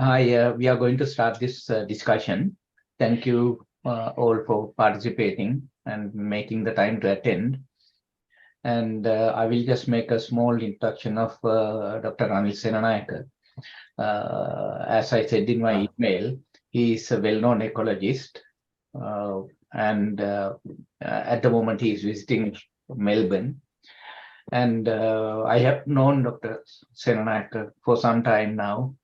Hi, we are going to start this discussion. Thank you all for participating and making the time to attend. And I will just make a small introduction of Dr. Ranil Senanayake. As I said in my email, he is a well-known ecologist, and at the moment he is visiting Melbourne. And I have known Dr. Senanayake for some time now,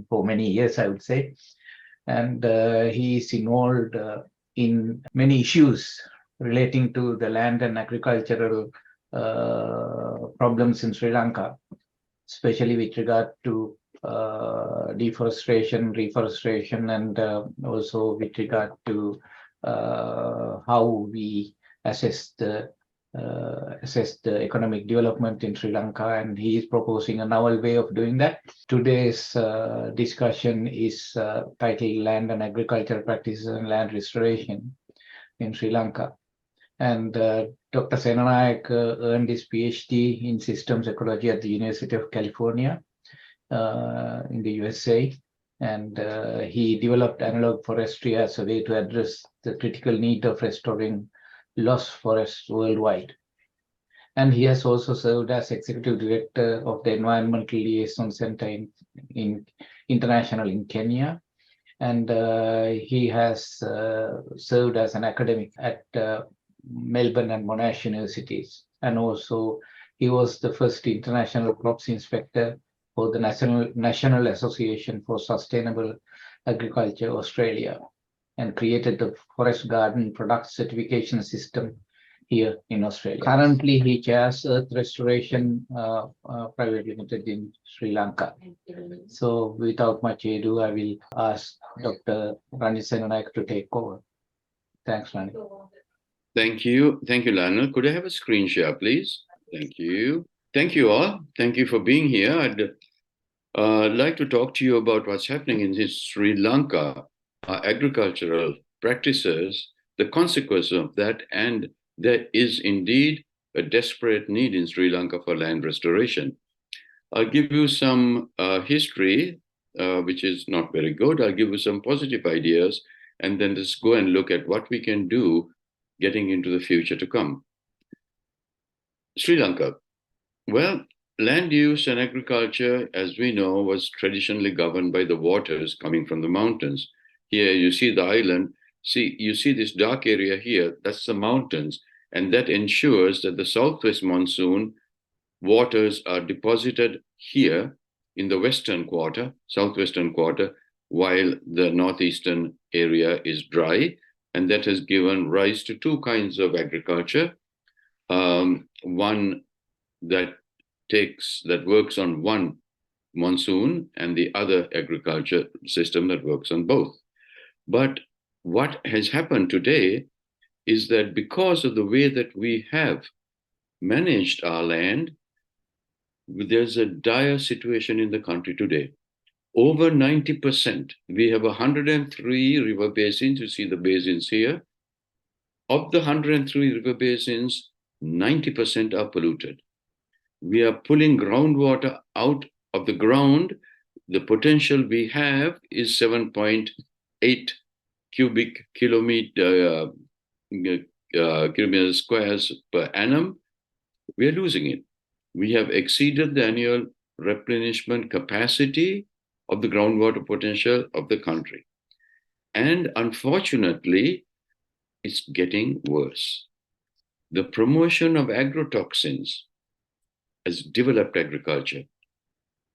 for many years, I would say. And he is involved in many issues relating to the land and agricultural problems in Sri Lanka, especially with regard to deforestation, reforestation, and also with regard to how we assess the economic development in Sri Lanka, and he is proposing a novel way of doing that. Today's discussion is titled Land and Agricultural Practices and Land Restoration in Sri Lanka. And Dr. Senanayake earned his PhD in Systems Ecology at the University of California in the USA. And he developed Analog Forestry as a way to address the critical need of restoring lost forests worldwide. And he has also served as executive director of the Environmental Liaison Center in International in Kenya. And he has served as an academic at Melbourne and Monash Universities. And also he was the first international crops inspector for the National Association for Sustainable Agriculture Australia, and created the Forest Garden Product Certification System here in Australia. Currently, he chairs Earth Restoration Pvt Ltd in Sri Lanka. So without much ado, I will ask Dr. Ranil Senanayake to take over. Thanks, Ranil. Thank you. Thank you, Lionel. Could I have a screen share, please? Thank you. Thank you all. Thank you for being here. I'd like to talk to you about what's happening in Sri Lanka, agricultural practices, the consequence of that, and there is indeed a desperate need in Sri Lanka for land restoration. I'll give you some history, which is not very good. I'll give you some positive ideas, and then let's go and look at what we can do getting into the future to come. Sri Lanka. Well, land use and agriculture, as we know, was traditionally governed by the waters coming from the mountains. Here you see the island. You see this dark area here, that's the mountains, and that ensures that the southwest monsoon waters are deposited here in the western quarter, southwestern quarter, while the northeastern area is dry, and that has given rise to two kinds of agriculture. One that works on one monsoon, and the other agriculture system that works on both. But what has happened today is that because of the way that we have managed our land, there's a dire situation in the country today. Over 90%, we have 103 river basins. You see the basins here. Of the 103 river basins, 90% are polluted. We are pulling groundwater out of the ground. The potential we have is 7.8 cubic kilometers squares per annum. We are losing it. We have exceeded the annual replenishment capacity of the groundwater potential of the country. And unfortunately, it's getting worse. The promotion of agrotoxins as developed agriculture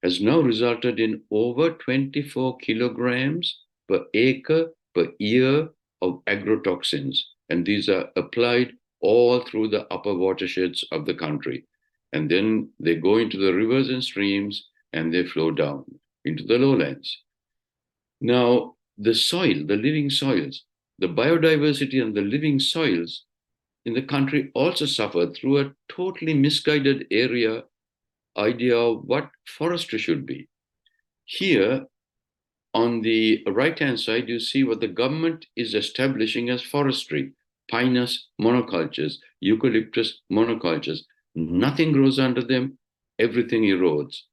has now resulted in over 24 kilograms per acre per year of agrotoxins. And these are applied all through the upper watersheds of the country. And then they go into the rivers and streams, and they flow down into the lowlands. Now, the soil, the living soils, the biodiversity and the living soils in the country also suffer through a totally misguided idea of what forestry should be. Here, on the right-hand side, you see what the government is establishing as forestry: pinus monocultures, eucalyptus monocultures. Nothing grows under them, everything erodes.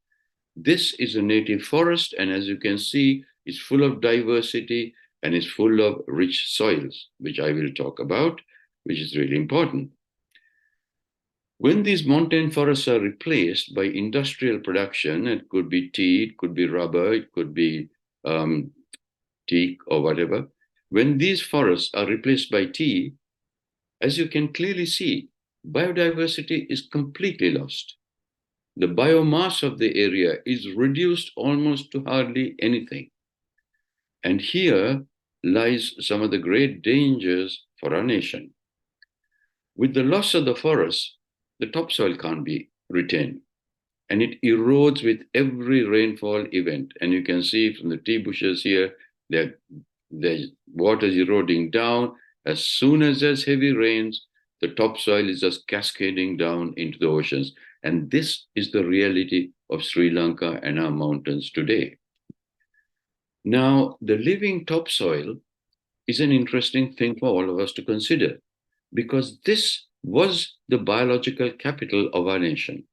This is a native forest, and as you can see, is full of diversity, and is full of rich soils, which I will talk about, which is really important. When these montane forests are replaced by industrial production, it could be tea, it could be rubber, it could be teak or whatever. When these forests are replaced by tea, as you can clearly see, biodiversity is completely lost. The biomass of the area is reduced almost to hardly anything. And here lies some of the great dangers for our nation. With the loss of the forest, the topsoil can't be retained, and it erodes with every rainfall event. And you can see from the tea bushes here that the water is eroding down. As soon as there's heavy rains, the topsoil is just cascading down into the oceans. And this is the reality of Sri Lanka and our mountains today. Now, the living topsoil is an interesting thing for all of us to consider, because this was the biological capital of our nation.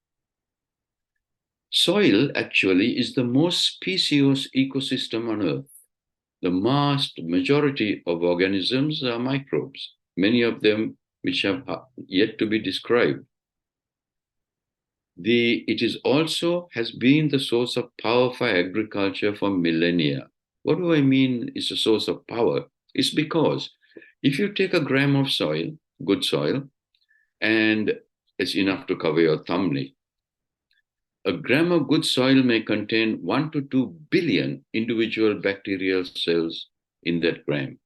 Soil actually is the most specious ecosystem on Earth. The vast majority of organisms are microbes, many of them which have yet to be described. It is also has been the source of power for agriculture for millennia. What do I mean is a source of power? It's because if you take a gram of soil, good soil, and it's enough to cover your thumbnail, a gram of good soil may contain 1 to 2 billion individual bacterial cells in that gram.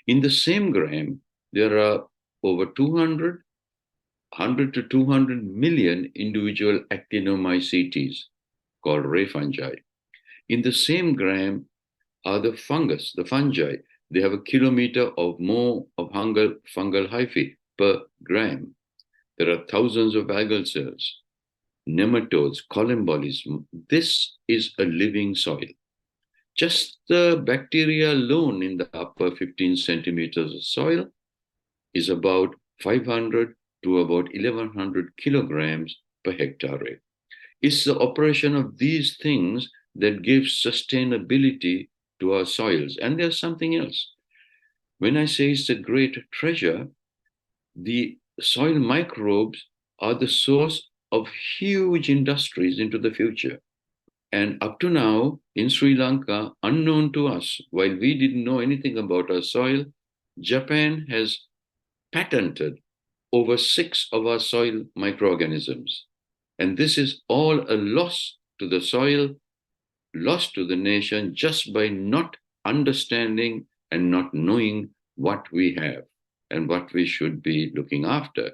In the same gram, there are over 100 to 200 million individual actinomycetes, called ray fungi. In the same gram are the fungi. They have a kilometer or more of fungal hyphae per gram. There are thousands of algal cells, nematodes, collembolism. This is a living soil. Just the bacteria alone in the upper 15 centimeters of soil is about 500 to about 1100 kilograms per hectare. It's the operation of these things that gives sustainability to our soils. And there's something else. When I say it's a great treasure, the soil microbes are the source of huge industries into the future. And up to now, in Sri Lanka, unknown to us, while we didn't know anything about our soil, Japan has patented over 6 of our soil microorganisms. And this is all a loss to the soil, loss to the nation, just by not understanding and not knowing what we have and what we should be looking after.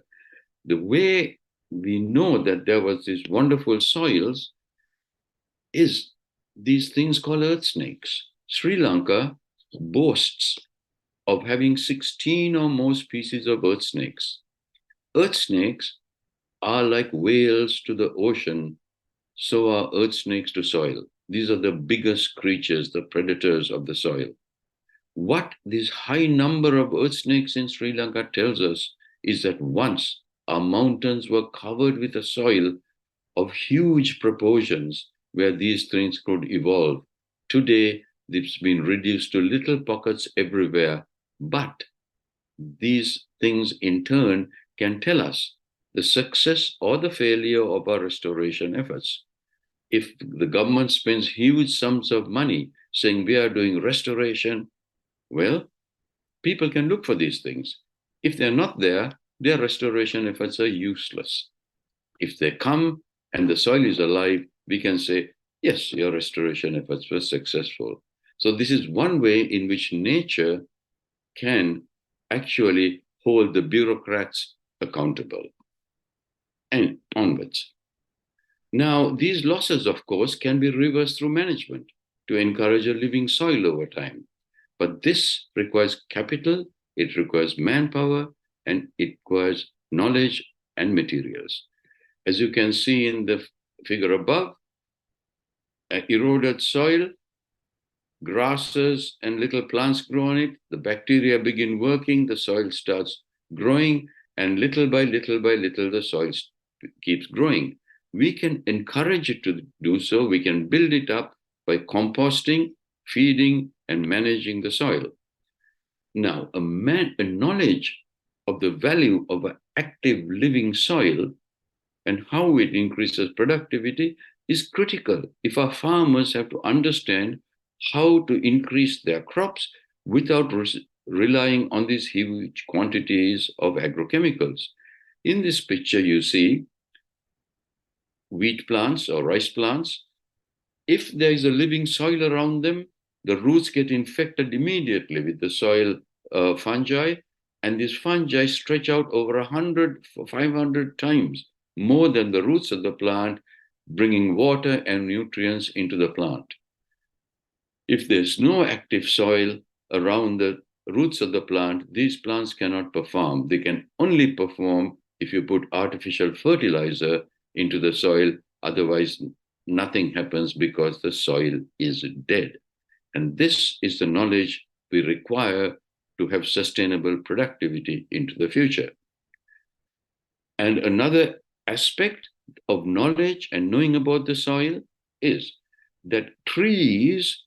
The way we know that there was these wonderful soils is these things called earth snakes. Sri Lanka boasts of having 16 or more species of earth snakes. Earth snakes are like whales to the ocean, so are earth snakes to soil. These are the biggest creatures, the predators of the soil. What this high number of earth snakes in Sri Lanka tells us is that once our mountains were covered with a soil of huge proportions where these things could evolve. Today, it's been reduced to little pockets everywhere, but these things in turn can tell us the success or the failure of our restoration efforts. If the government spends huge sums of money saying we are doing restoration, well, people can look for these things. If they're not there, their restoration efforts are useless. If they come and the soil is alive, we can say, yes, your restoration efforts were successful. So this is one way in which nature can actually hold the bureaucrats accountable. And onwards. Now, these losses, of course, can be reversed through management to encourage a living soil over time. But this requires capital, it requires manpower, and it requires knowledge and materials. As you can see in the figure above, eroded soil, grasses and little plants grow on it, the bacteria begin working, the soil starts growing, and little by little by little, the soil keeps growing. We can encourage it to do so. We can build it up by composting feeding and managing the soil. Now, a knowledge of the value of an active living soil and how it increases productivity is critical if our farmers have to understand how to increase their crops without relying on these huge quantities of agrochemicals. In this picture, you see wheat plants or rice plants. If there is a living soil around them, the roots get infected immediately with the soil fungi, and these fungi stretch out over 100, 500 times more than the roots of the plant, bringing water and nutrients into the plant. If there's no active soil around the roots of the plant, these plants cannot perform. They can only perform if you put artificial fertilizer into the soil. Otherwise, nothing happens because the soil is dead. And this is the knowledge we require to have sustainable productivity into the future. And another aspect of knowledge and knowing about the soil is that trees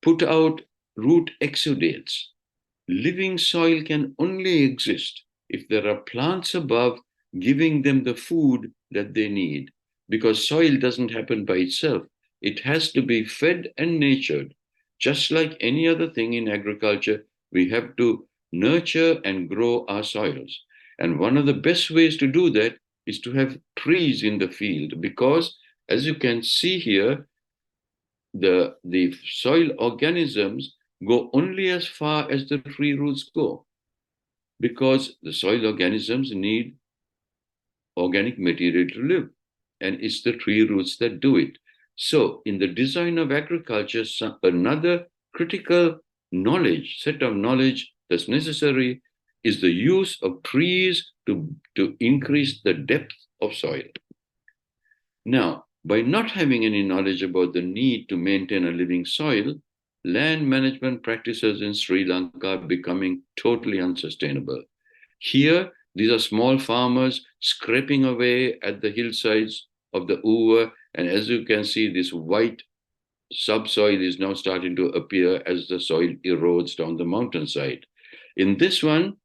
put out root exudates. Living soil can only exist if there are plants above giving them the food that they need, because soil doesn't happen by itself. It has to be fed and nurtured. Just like any other thing in agriculture, we have to nurture and grow our soils. And one of the best ways to do that is to have trees in the field, because as you can see here, the soil organisms go only as far as the tree roots go, because the soil organisms need organic material to live, and it's the tree roots that do it. So in the design of agriculture, another critical set of knowledge that's necessary is the use of trees to increase the depth of soil. Now, by not having any knowledge about the need to maintain a living soil, land management practices in Sri Lanka are becoming totally unsustainable. Here, these are small farmers scraping away at the hillsides of the Uva, and as you can see, this white subsoil is now starting to appear as the soil erodes down the mountainside. In this one,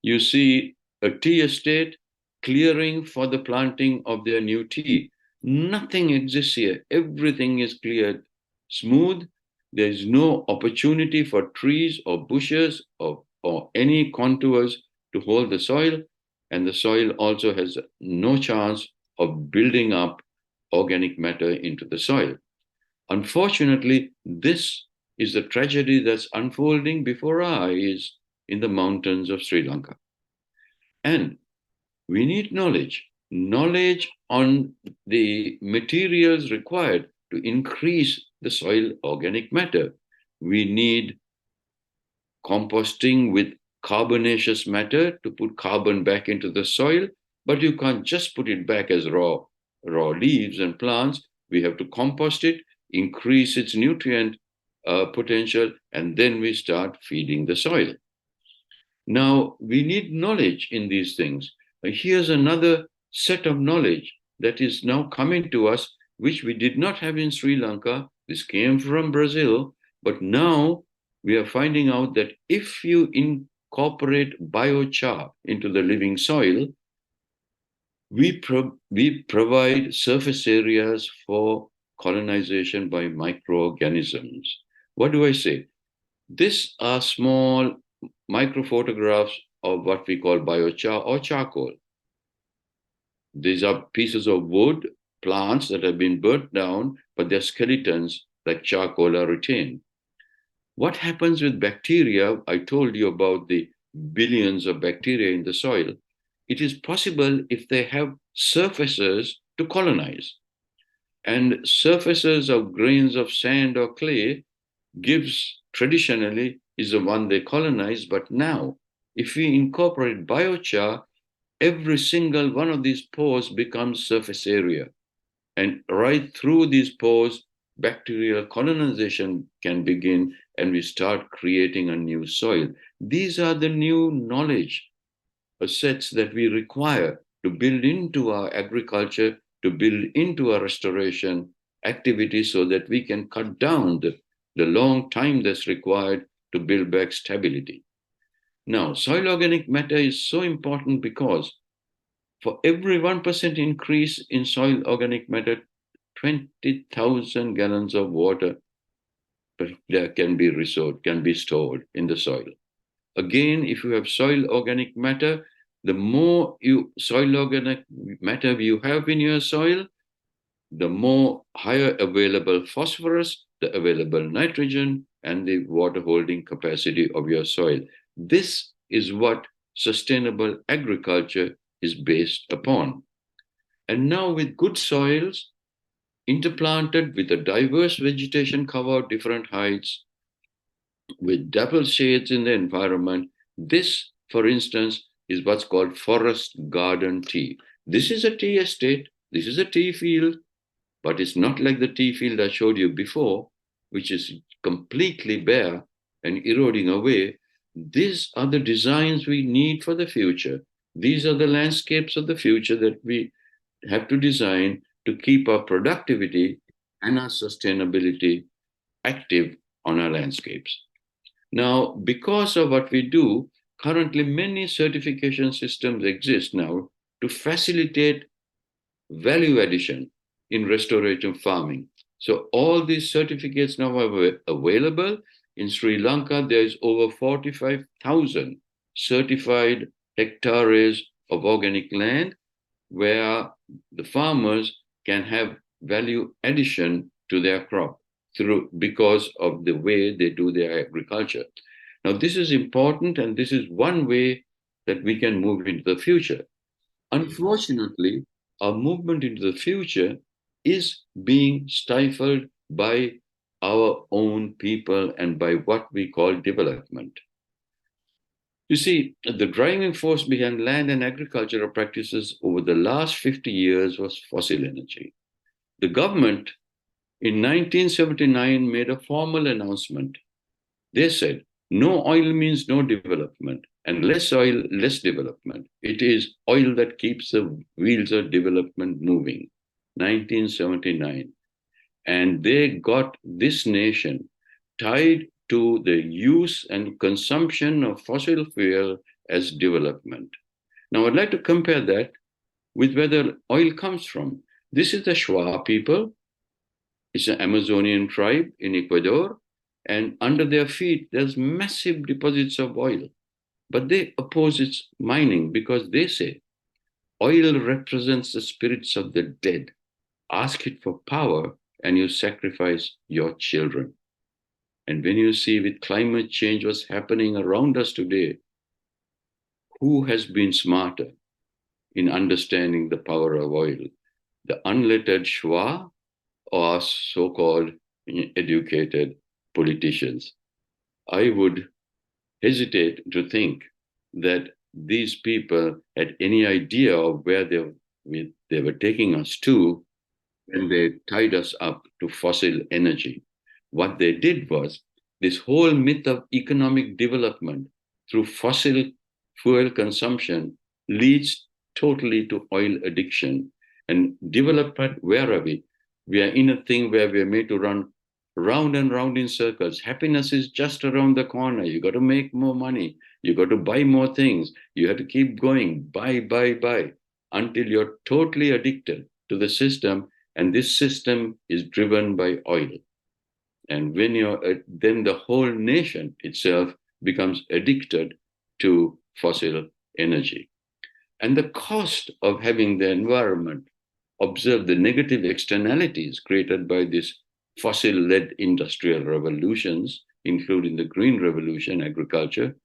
you see a tea estate clearing for the planting of their new tea. Nothing exists here. Everything is cleared smooth. There is no opportunity for trees or bushes or any contours to hold the soil. And the soil also has no chance of building up organic matter into the soil. Unfortunately, this is the tragedy that's unfolding before our eyes in the mountains of Sri Lanka. And we need knowledge on the materials required to increase the soil organic matter. We need composting with carbonaceous matter to put carbon back into the soil, but you can't just put it back as raw leaves and plants. We have to compost it, increase its nutrient potential, and then we start feeding the soil. Now, we need knowledge in these things. Here's another set of knowledge that is now coming to us, which we did not have in Sri Lanka. This came from Brazil, but now we are finding out that if you incorporate biochar into the living soil, we provide surface areas for colonization by microorganisms. What do I say? These are small microphotographs of what we call biochar or charcoal. These are pieces of wood, plants that have been burnt down, but their skeletons, like charcoal, are retained. What happens with bacteria? I told you about the billions of bacteria in the soil. It is possible if they have surfaces to colonize. And surfaces of grains of sand or clay traditionally is the one they colonize. But now, if we incorporate biochar, every single one of these pores becomes surface area. And right through these pores, bacterial colonization can begin, and we start creating a new soil. These are the new knowledge sets that we require to build into our agriculture, to build into our restoration activities, so that we can cut down the long time that's required to build back stability. Now, soil organic matter is so important because for every 1% increase in soil organic matter, 20,000 gallons of water can be stored in the soil. Again, if you have soil organic matter, the more soil organic matter you have in your soil, the more higher available phosphorus, the available nitrogen, and the water holding capacity of your soil. This is what sustainable agriculture is based upon. And now with good soils, interplanted with a diverse vegetation cover of different heights, with double shades in the environment, this, for instance, is what's called forest garden tea. This is a tea estate, this is a tea field, but it's not like the tea field I showed you before, which is completely bare and eroding away. These are the designs we need for the future. These are the landscapes of the future that we have to design to keep our productivity and our sustainability active on our landscapes. Now, because of what we do, currently many certification systems exist now to facilitate value addition in restorative farming. So all these certificates now are available. In Sri Lanka, there is over 45,000 certified hectares of organic land where the farmers can have value addition to their crop because of the way they do their agriculture. Now, this is important, and this is one way that we can move into the future. Unfortunately, our movement into the future is being stifled by our own people and by what we call development. You see, the driving force behind land and agricultural practices over the last 50 years was fossil energy. The government in 1979 made a formal announcement. They said, no oil means no development, and less oil, less development. It is oil that keeps the wheels of development moving. 1979. And they got this nation tied to the use and consumption of fossil fuel as development. Now, I'd like to compare that with where the oil comes from. This is the Shuar people. It's an Amazonian tribe in Ecuador. And under their feet, there's massive deposits of oil. But they oppose its mining because they say oil represents the spirits of the dead. Ask it for power and you sacrifice your children. And when you see with climate change what's happening around us today, who has been smarter in understanding the power of oil? The unlettered Shuar or so-called educated politicians? I would hesitate to think that these people had any idea of where they were taking us to when they tied us up to fossil energy. What they did was this whole myth of economic development through fossil fuel consumption leads totally to oil addiction. And development, where are we? We are in a thing where we are made to run round and round in circles. Happiness is just around the corner. You got to make more money. You got to buy more things. You have to keep going, buy, until you're totally addicted to the system. And this system is driven by oil. And when then the whole nation itself becomes addicted to fossil energy. And the cost of having the environment observe the negative externalities created by this fossil-led industrial revolutions, including the green revolution, agriculture,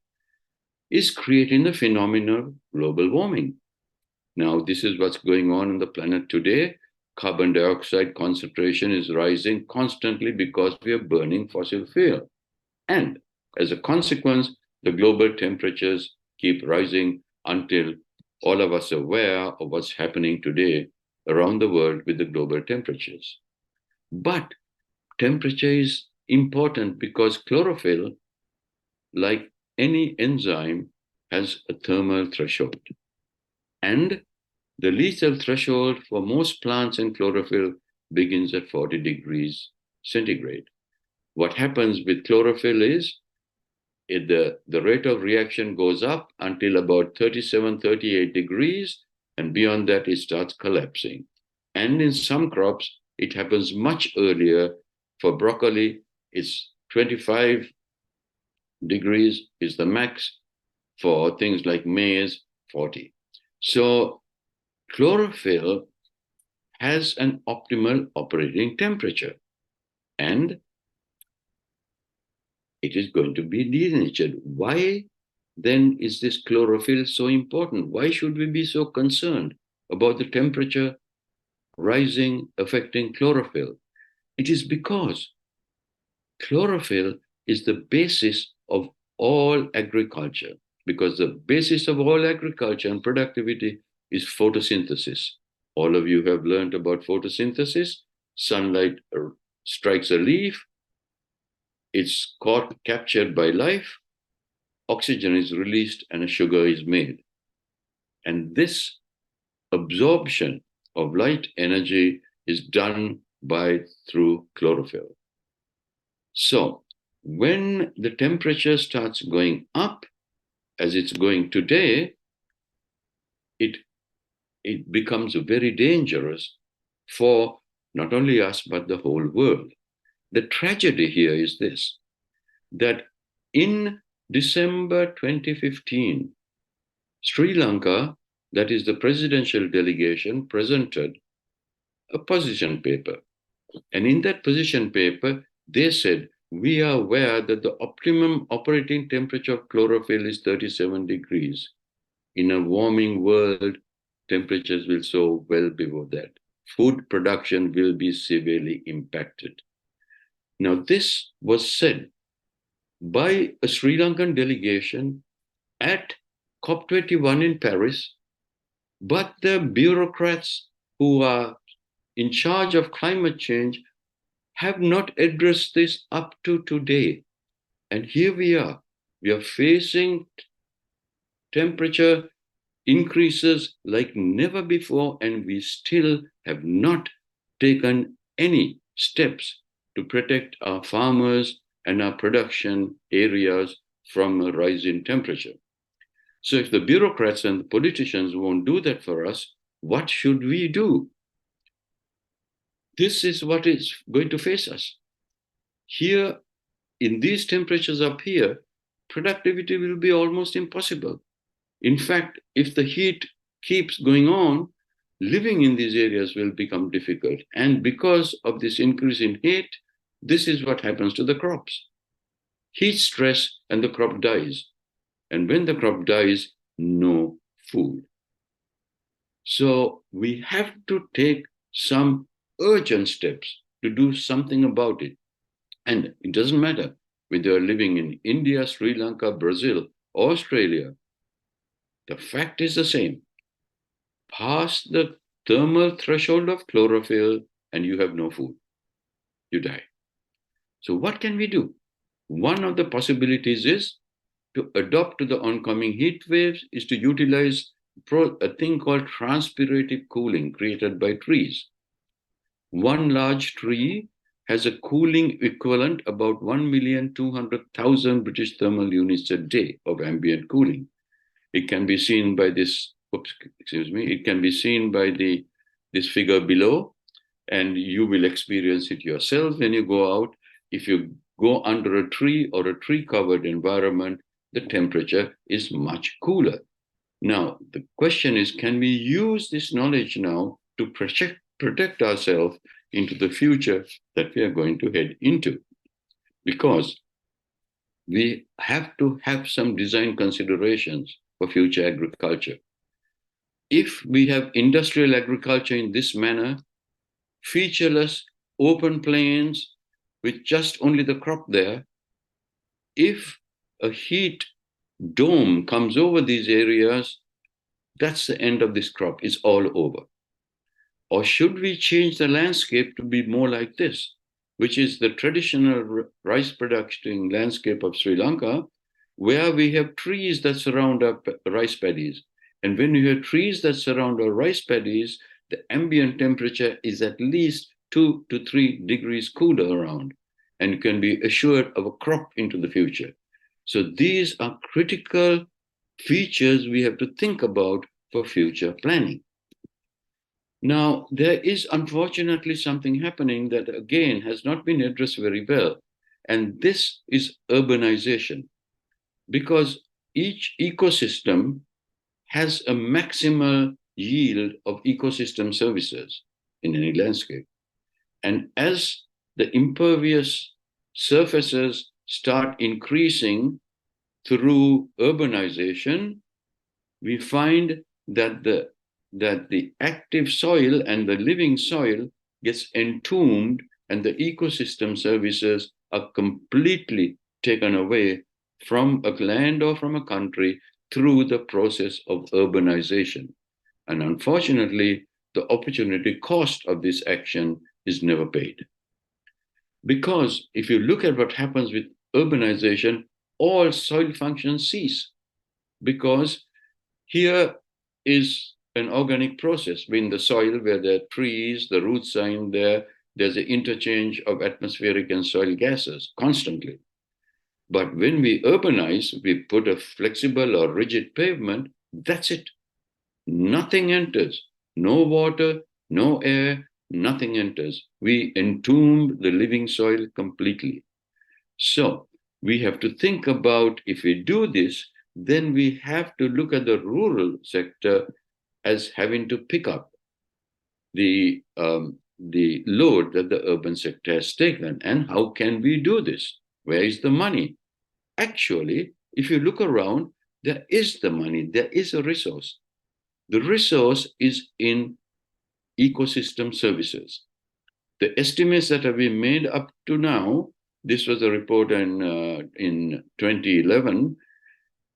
is creating the phenomenon of global warming. Now, this is what's going on the planet today. Carbon dioxide concentration is rising constantly because we are burning fossil fuel. And as a consequence, the global temperatures keep rising until all of us are aware of what's happening today around the world with the global temperatures. But temperature is important because chlorophyll, like any enzyme, has a thermal threshold. And the lethal threshold for most plants and chlorophyll begins at 40 degrees centigrade. what happens with chlorophyll is the rate of reaction goes up until about 37, 38 degrees, and beyond that, it starts collapsing. And in some crops, it happens much earlier. For broccoli, it's 25 degrees is the max. For things like maize, 40. So chlorophyll has an optimal operating temperature, and it is going to be denatured. Why then is this chlorophyll so important? Why should we be so concerned about the temperature rising affecting chlorophyll? It is because chlorophyll is the basis of all agriculture, because the basis of all agriculture and productivity is photosynthesis. All of you have learned about photosynthesis. Sunlight strikes a leaf, it's captured by life, oxygen is released, and a sugar is made. And this absorption of light energy is done through chlorophyll. So when the temperature starts going up, as it's going today, it becomes very dangerous for not only us, but the whole world. The tragedy here is this, that in December 2015, Sri Lanka, that is the presidential delegation, presented a position paper. And in that position paper, they said, we are aware that the optimum operating temperature of chlorophyll is 37 degrees. In a warming world, temperatures will soar well below that. Food production will be severely impacted. Now, this was said by a Sri Lankan delegation at COP21 in Paris, but the bureaucrats who are in charge of climate change have not addressed this up to today. And here we are facing temperature increases like never before, and we still have not taken any steps to protect our farmers and our production areas from a rise in temperature. So if the bureaucrats and the politicians won't do that for us, what should we do? This is what is going to face us. Here, in these temperatures up here, productivity will be almost impossible. In fact, if the heat keeps going on, living in these areas will become difficult. And because of this increase in heat, this is what happens to the crops. Heat stress, and the crop dies. And when the crop dies, no food. So we have to take some urgent steps to do something about it. And it doesn't matter whether you're living in India, Sri Lanka, Brazil, or Australia. The fact is the same. Pass the thermal threshold of chlorophyll and you have no food. You die. So what can we do? One of the possibilities is to adapt to the oncoming heat waves, is to utilize a thing called transpirative cooling created by trees. One large tree has a cooling equivalent about 1,200,000 British thermal units a day of ambient cooling. It can be seen by this, it can be seen by this figure below, and you will experience it yourself when you go out. If you go under a tree or a tree-covered environment, the temperature is much cooler. Now, the question is, can we use this knowledge now to protect ourselves into the future that we are going to head into? Because we have to have some design considerations for future agriculture. If we have industrial agriculture in this manner, featureless open plains with just only the crop there, if a heat dome comes over these areas, that's the end of this crop. It's all over. Or should we change the landscape to be more like this, which is the traditional rice production landscape of Sri Lanka, where we have trees that surround our rice paddies. And when you have trees that surround our rice paddies, the ambient temperature is at least 2 to 3 degrees cooler around. and can be assured of a crop into the future. So these are critical features we have to think about for future planning. Now, there is unfortunately something happening that again has not been addressed very well, and this is urbanization, because each ecosystem has a maximal yield of ecosystem services in any landscape. And as the impervious surfaces start increasing through urbanization, we find that the active soil and the living soil gets entombed, and the ecosystem services are completely taken away from a land or from a country through the process of urbanization. And unfortunately, the opportunity cost of this action is never paid. Because if you look at what happens with urbanization, all soil functions cease, because here is an organic process in the soil where there are trees, the roots are in there, there's an interchange of atmospheric and soil gases constantly. But when we urbanize, we put a flexible or rigid pavement, that's it. Nothing enters, no water, no air, nothing enters. We entomb the living soil completely. So we have to think about, if we do this, then we have to look at the rural sector as having to pick up the load that the urban sector has taken. And how can we do this? Where is the money? Actually, if you look around, there is the money, there is a resource. The resource is in ecosystem services. The estimates that have been made up to now, this was a report in 2011,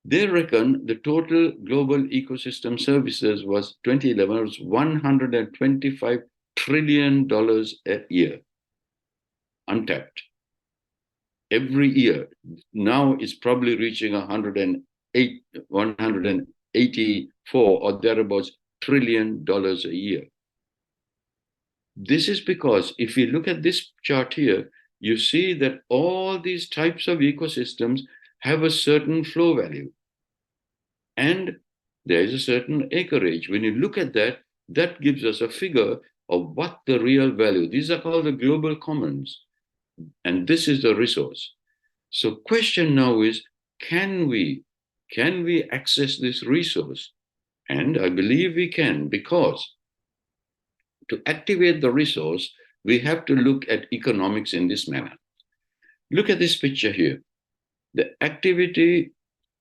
they reckon the total global ecosystem services was 2011 was $125 trillion a year, untapped. Every year. Now it's probably reaching 184 or thereabouts $trillion a year. This is because if you look at this chart here, you see that all these types of ecosystems have a certain flow value. And there is a certain acreage. When you look at that, that gives us a figure of what the real value. These are called the global commons. And this is the resource. So question now is, can we access this resource? And I believe we can, because to activate the resource, we have to look at economics in this manner. Look at this picture here. The activity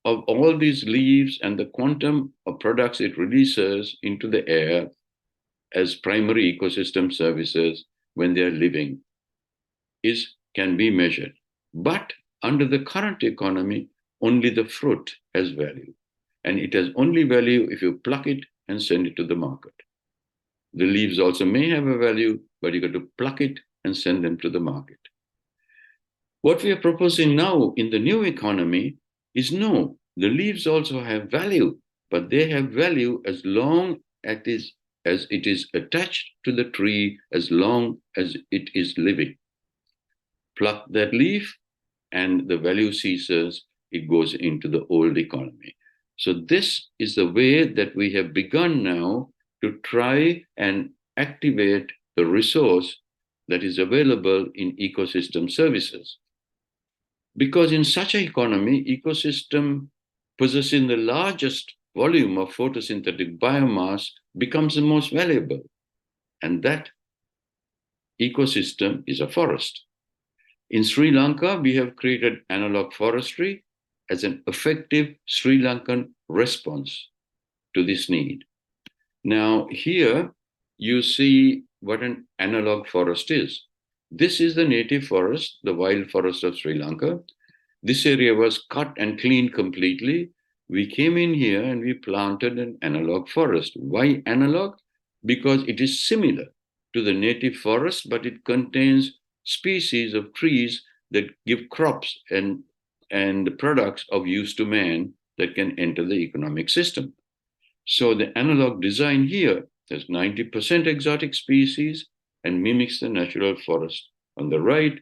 of all these leaves and the quantum of products it releases into the air as primary ecosystem services when they're living can be measured. But under the current economy, only the fruit has value. And it has only value if you pluck it and send it to the market. The leaves also may have a value, but you got to pluck it and send them to the market. What we are proposing now in the new economy is no, the leaves also have value, but they have value as long as it is attached to the tree, as long as it is living. Pluck that leaf and the value ceases, it goes into the old economy. So this is the way that we have begun now to try and activate the resource that is available in ecosystem services. Because in such an economy, ecosystem possessing the largest volume of photosynthetic biomass becomes the most valuable. And that ecosystem is a forest. In Sri Lanka, we have created Analog Forestry as an effective Sri Lankan response to this need. Now, here you see what an analog forest is. This is the native forest, the wild forest of Sri Lanka. This area was cut and cleaned completely. We came in here and we planted an analog forest. Why analog? Because it is similar to the native forest, but it contains species of trees that give crops and products of use to man that can enter the economic system. So the analog design here has 90% exotic species and mimics the natural forest on the right,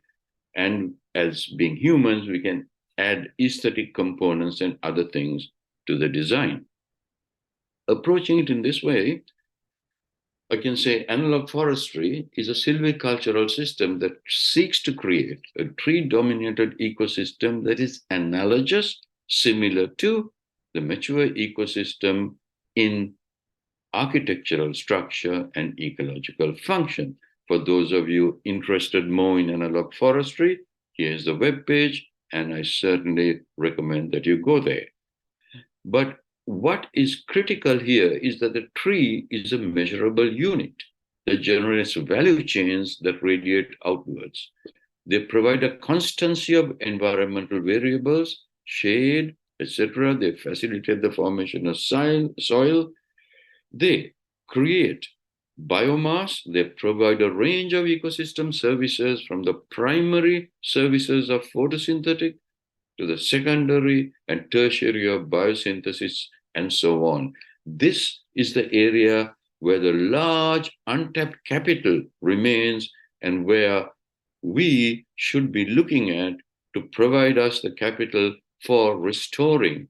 And as being humans, we can add aesthetic components and other things to the design. Approaching it in this way, I can say analog forestry is a silvicultural system that seeks to create a tree-dominated ecosystem that is analogous, similar to the mature ecosystem in architectural structure and ecological function. For those of you interested more in analog forestry, here's the webpage, and I certainly recommend that you go there. But what is critical here is that the tree is a measurable unit that generates value chains that radiate outwards. They provide a constancy of environmental variables, shade, etc. They facilitate the formation of soil. They create biomass. They provide a range of ecosystem services, from the primary services of photosynthetic to the secondary and tertiary of biosynthesis, and so on. This is the area where the large untapped capital remains, and where we should be looking at to provide us the capital for restoring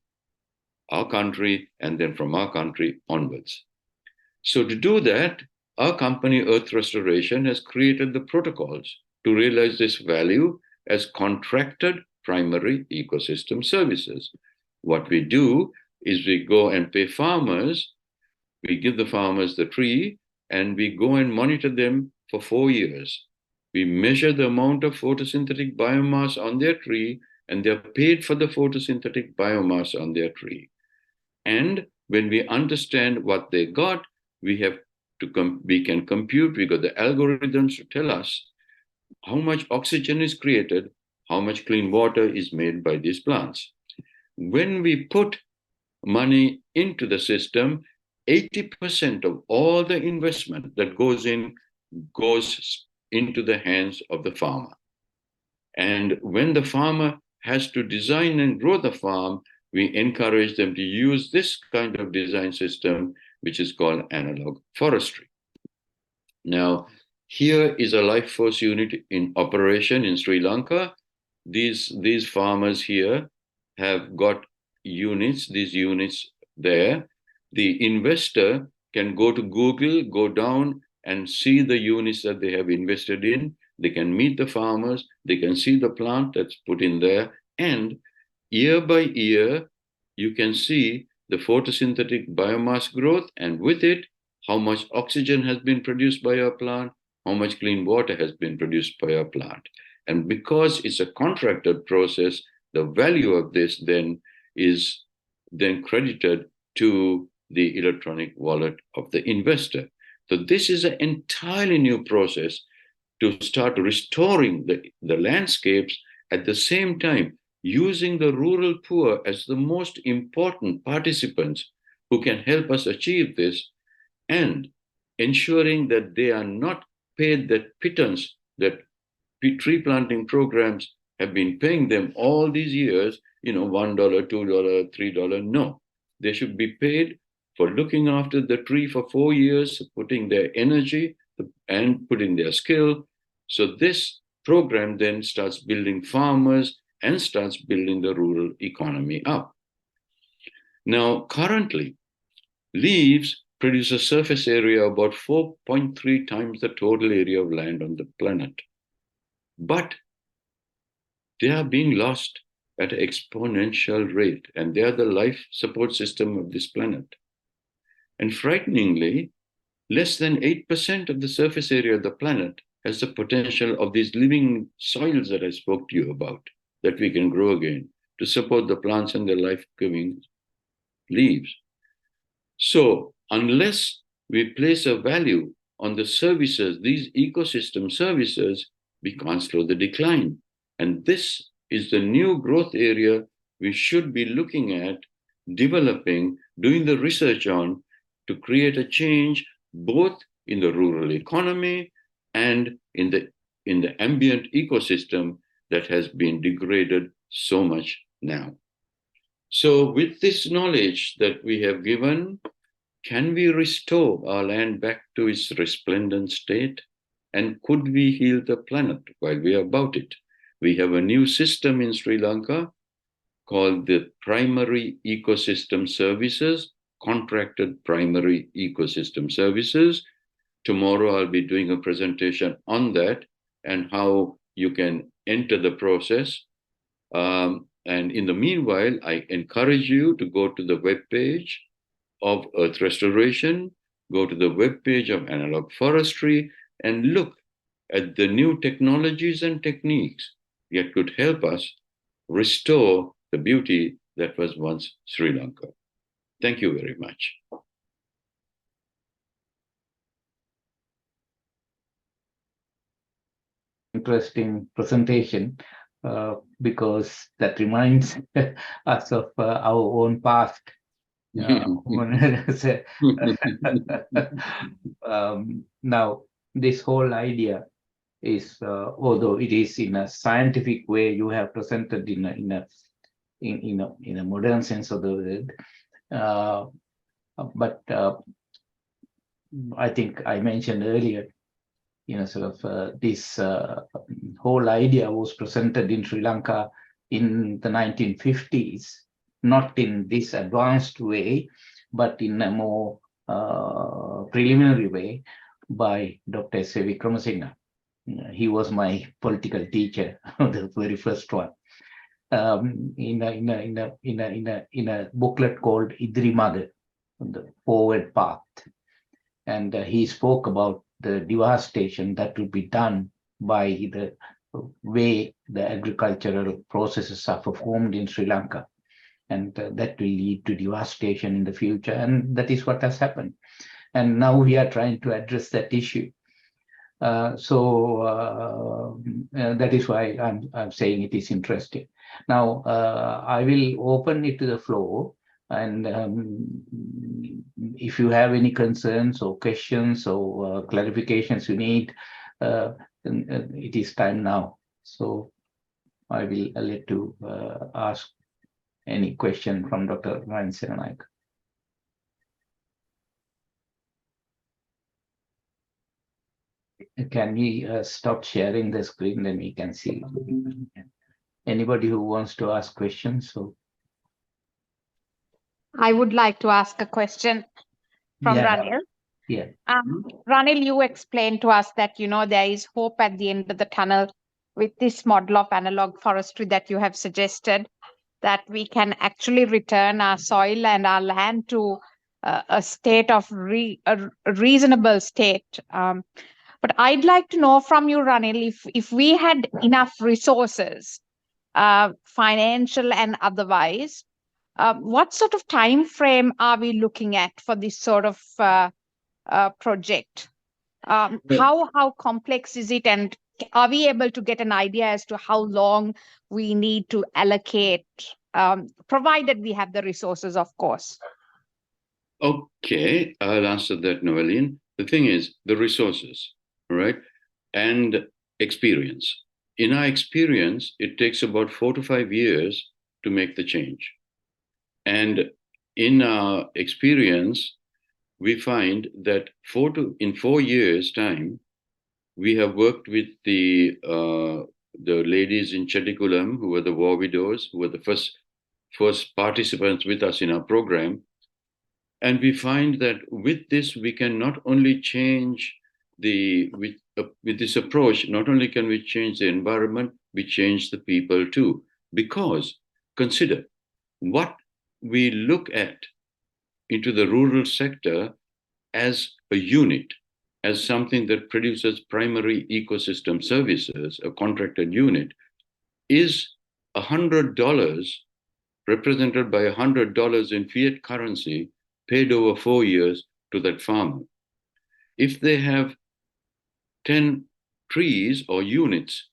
our country, and then from our country onwards. So to do that, our company, Earth Restoration, has created the protocols to realize this value as contracted primary ecosystem services. What we do is we go and pay farmers, we give the farmers the tree, and we go and monitor them for 4 years. We measure the amount of photosynthetic biomass on their tree, and they're paid for the photosynthetic biomass on their tree. And when we understand what they got, we can compute, we got the algorithms to tell us how much oxygen is created, how much clean water is made by these plants. When we put money into the system, 80% of all the investment that goes into the hands of the farmer. And when the farmer has to design and grow the farm, we encourage them to use this kind of design system, which is called analog forestry. Now, here is a life force unit in operation in Sri Lanka. These farmers here have got these units there. The investor can go to Google, go down and see the units that they have invested in. They can meet the farmers, they can see the plant that's put in there, and year by year, you can see the photosynthetic biomass growth, and with it, how much oxygen has been produced by our plant, how much clean water has been produced by our plant. And because it's a contracted process, the value of this then is then credited to the electronic wallet of the investor. So this is an entirely new process to start restoring the landscapes, at the same time using the rural poor as the most important participants who can help us achieve this, and ensuring that they are not paid that pittance that tree planting programs have been paying them all these years, $1, $2, $3. No, they should be paid for looking after the tree for 4 years, putting their energy and putting their skill. So this program then starts building farmers and starts building the rural economy up. Now, currently, leaves produce a surface area about 4.3 times the total area of land on the planet. But they are being lost at an exponential rate, and they are the life support system of this planet. And frighteningly, less than 8% of the surface area of the planet has the potential of these living soils that I spoke to you about, that we can grow again to support the plants and their life-giving leaves. So unless we place a value on the services, these ecosystem services, we can't slow the decline. And this is the new growth area we should be looking at, developing, doing the research on, to create a change both in the rural economy and in the ambient ecosystem that has been degraded so much now. So with this knowledge that we have given, can we restore our land back to its resplendent state? And could we heal the planet while we are about it? We have a new system in Sri Lanka called the Primary Ecosystem Services, Contracted Primary Ecosystem Services. Tomorrow I'll be doing a presentation on that and how you can enter the process. And in the meanwhile, I encourage you to go to the webpage of Earth Restoration, go to the webpage of Analog Forestry, and look at the new technologies and techniques that could help us restore the beauty that was once Sri Lanka. Thank you very much. Interesting presentation because that reminds us of our own past. Now, this whole idea is, although it is in a scientific way, you have presented in a modern sense of the word, but I think I mentioned earlier, this whole idea was presented in Sri Lanka in the 1950s, not in this advanced way, but in a more preliminary way by Dr. S.A. Vikramasinghe. He was my political teacher, the very first one, in a booklet called Idri Mother, the Forward Path. And he spoke about the devastation that will be done by the way the agricultural processes are performed in Sri Lanka. And that will lead to devastation in the future. And that is what has happened. And now we are trying to address that issue. So that is why I'm saying it is interesting. Now, I will open it to the floor. And if you have any concerns or questions or clarifications you need, it is time now. So I will let you ask any question from Dr. Ranil Senanayake. Can we stop sharing the screen, then we can see anybody who wants to ask questions? So I would like to ask a question from Ranil. Yeah. Ranil, you explained to us that, there is hope at the end of the tunnel with this model of analog forestry that you have suggested, that we can actually return our soil and our land to a state of a reasonable state. But I'd like to know from you, Ranil, if we had enough resources, financial and otherwise, what sort of time frame are we looking at for this sort of project? How complex is it, and are we able to get an idea as to how long we need to allocate, provided we have the resources, of course? Okay, I'll answer that, Noeline. The thing is, the resources, right, and experience. In our experience, it takes about 4 to 5 years to make the change. And in our experience, we find that in 4 years' time, we have worked with the ladies in Chetikulam, who were the war widows, who were the first participants with us in our program. And we find that with this, we can not only change with this approach, not only can we change the environment, we change the people too. Because consider what we look at into the rural sector as a unit, as something that produces primary ecosystem services, a contracted unit, is $100 represented by $100 in fiat currency paid over 4 years to that farmer. If they have 10 trees or units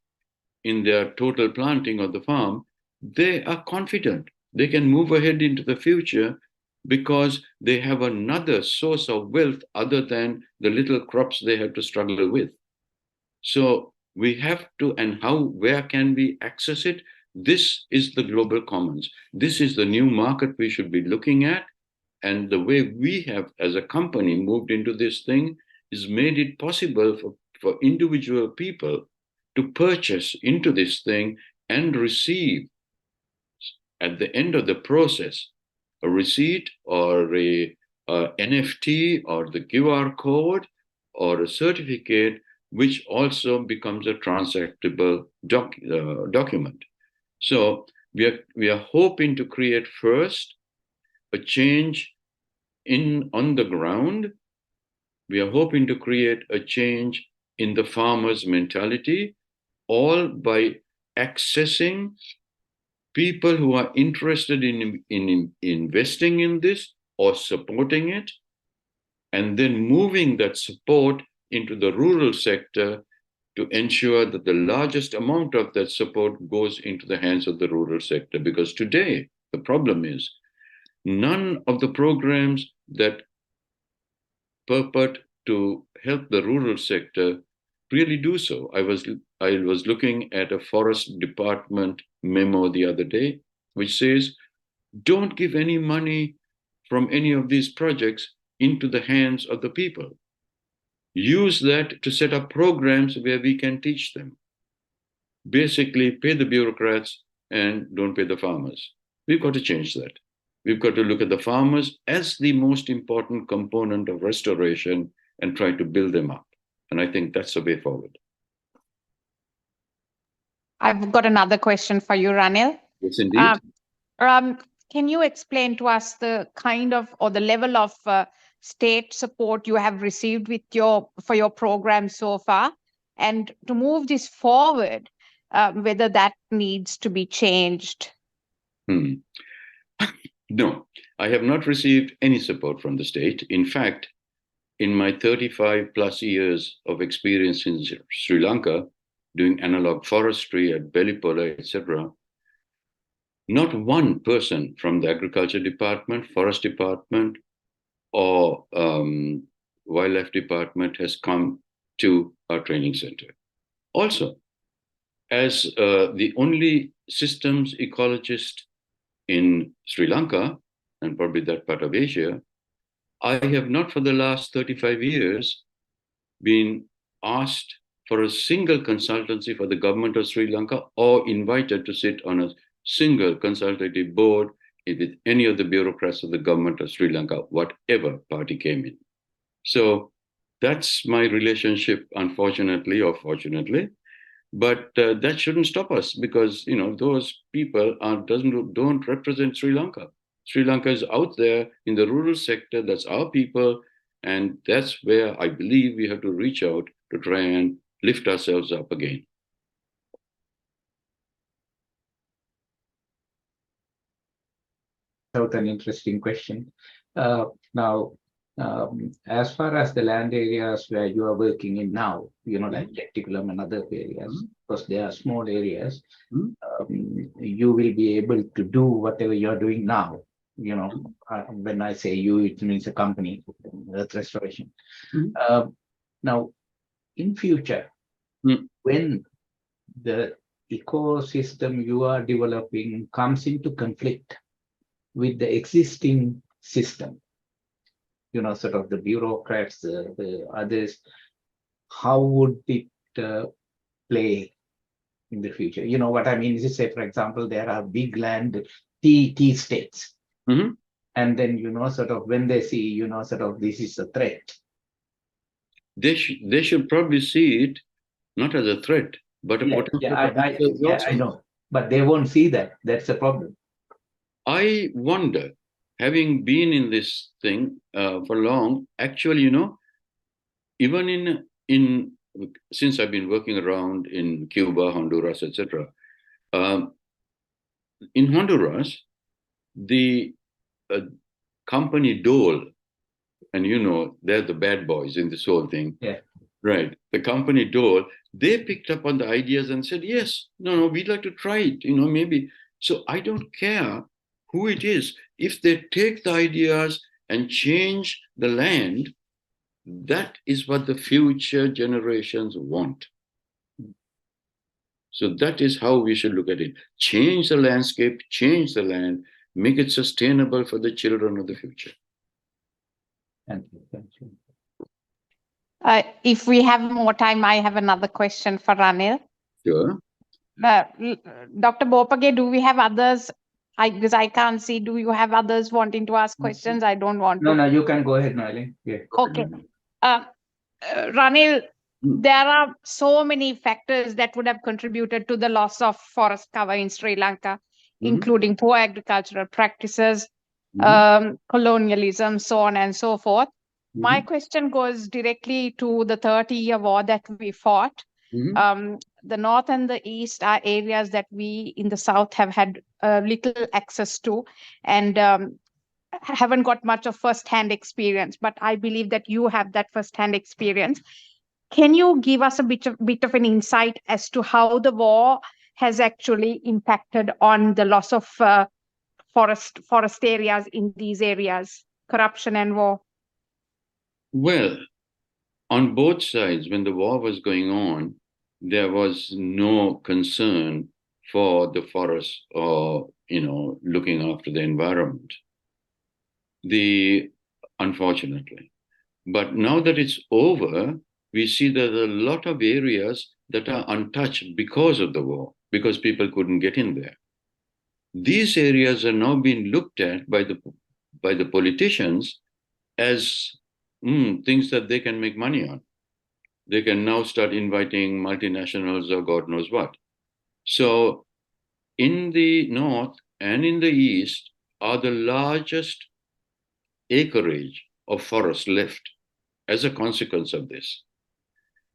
in their total planting of the farm, they are confident they can move ahead into the future because they have another source of wealth other than the little crops they have to struggle with. So we have to, and where can we access it? This is the global commons. This is the new market we should be looking at. And the way we have, as a company, moved into this thing is made it possible for individual people to purchase into this thing and receive at the end of the process a receipt or a NFT or the QR code or a certificate, which also becomes a transactable document. So we are hoping to create first a change on the ground. We are hoping to create a change in the farmer's mentality, all by accessing people who are interested in investing in this or supporting it, and then moving that support into the rural sector to ensure that the largest amount of that support goes into the hands of the rural sector. Because today, the problem is none of the programs that purport to help the rural sector really do so. I was looking at a forest department memo the other day, which says, don't give any money from any of these projects into the hands of the people. Use that to set up programs where we can teach them. Basically, pay the bureaucrats and don't pay the farmers. We've got to change that. We've got to look at the farmers as the most important component of restoration and try to build them up. And I think that's the way forward. I've got another question for you, Ranil. Yes, indeed. Can you explain to us the kind of or the level of state support you have received for your program so far, and to move this forward, whether that needs to be changed? No, I have not received any support from the state. In fact, in my 35 plus years of experience in Sri Lanka, doing analog forestry at Belipola, etc., not one person from the agriculture department, forest department, or wildlife department has come to our training center. Also, as the only systems ecologist in Sri Lanka, and probably that part of Asia, I have not for the last 35 years been asked for a single consultancy for the government of Sri Lanka or invited to sit on a single consultative board with any of the bureaucrats of the government of Sri Lanka, whatever party came in. So that's my relationship, unfortunately or fortunately. But that shouldn't stop us, because those people don't represent Sri Lanka. Sri Lanka is out there in the rural sector. That's our people, and that's where I believe we have to reach out to try and lift ourselves up again. That's an interesting question. Now, as far as the land areas where you are working in now, like Lenticulum and other areas, because they are small areas, you will be able to do whatever you're doing now. When I say you, it means a company, Earth Restoration. Now, in future, when the ecosystem you are developing comes into conflict with the existing system, sort of the bureaucrats, the others, how would it play in the future? You know what I mean? Is say, for example, there are big land tea states. And then, sort of when they see, sort of this is a threat. They should probably see it not as a threat, but a potential. I know, but they won't see that. That's the problem. I wonder, having been in this thing for long, actually, even since I've been working around in Cuba, Honduras, etc., in Honduras, the company Dole, and they're the bad boys in this whole thing. Yeah. Right. The company Dole, they picked up on the ideas and said, yes, no, we'd like to try it, maybe. So I don't care who it is. If they take the ideas and change the land, that is what the future generations want. So that is how we should look at it. Change the landscape, change the land, make it sustainable for the children of the future. Thank you. If we have more time, I have another question for Ranil. Sure. Dr. Bopage, do we have others? Because I can't see. Do you have others wanting to ask questions? I don't want No, to. no, you can go ahead, Noeli. Yeah. Okay. Ranil, Mm. there are so many factors that would have contributed to the loss of forest cover in Sri Lanka, including poor agricultural practices, colonialism, so on and so forth. My question goes directly to the 30-year war that we fought. The north and the east are areas that we in the south have had little access to, and haven't got much of first-hand experience. But I believe that you have that first-hand experience. Can you give us a bit of an insight as to how the war has actually impacted on the loss of forest areas in these areas, corruption and war? Well, on both sides, when the war was going on, there was no concern for the forest or, looking after the environment. Unfortunately. But now that it's over, we see that a lot of areas that are untouched because of the war, because people couldn't get in there. These areas are now being looked at by the politicians as things that they can make money on. They can now start inviting multinationals or God knows what. So in the north and in the east are the largest acreage of forest left as a consequence of this.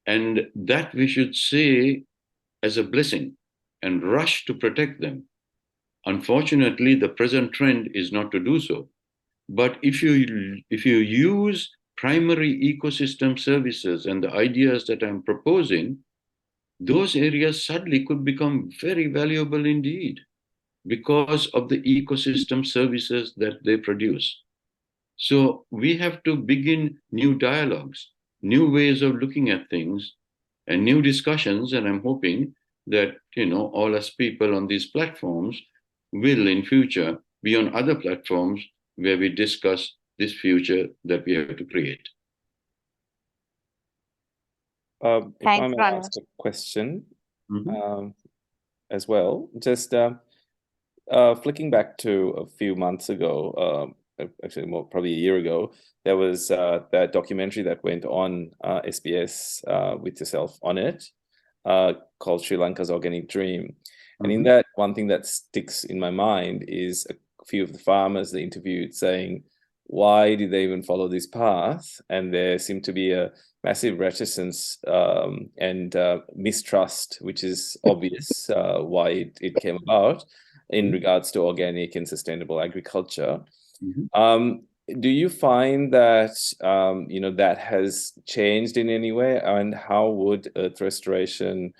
And that we should see as a blessing and rush to protect them. Unfortunately, the present trend is not to do so. But if you use primary ecosystem services and the ideas that I'm proposing, those areas suddenly could become very valuable indeed because of the ecosystem services that they produce. So we have to begin new dialogues, new ways of looking at things, and new discussions. And I'm hoping that, all us people on these platforms will in future be on other platforms where we discuss this future that we have to create. If Thanks, I may Ranil. ask a question as well, just flicking back to a few months ago, actually more probably a year ago, there was that documentary that went on SBS with yourself on it, called Sri Lanka's Organic Dream. And in that, one thing that sticks in my mind is a few of the farmers they interviewed saying, why did they even follow this path? And there seemed to be a massive reticence and mistrust, which is obvious why it came about in regards to organic and sustainable agriculture. Do you find that that has changed in any way, and how would Earth Restoration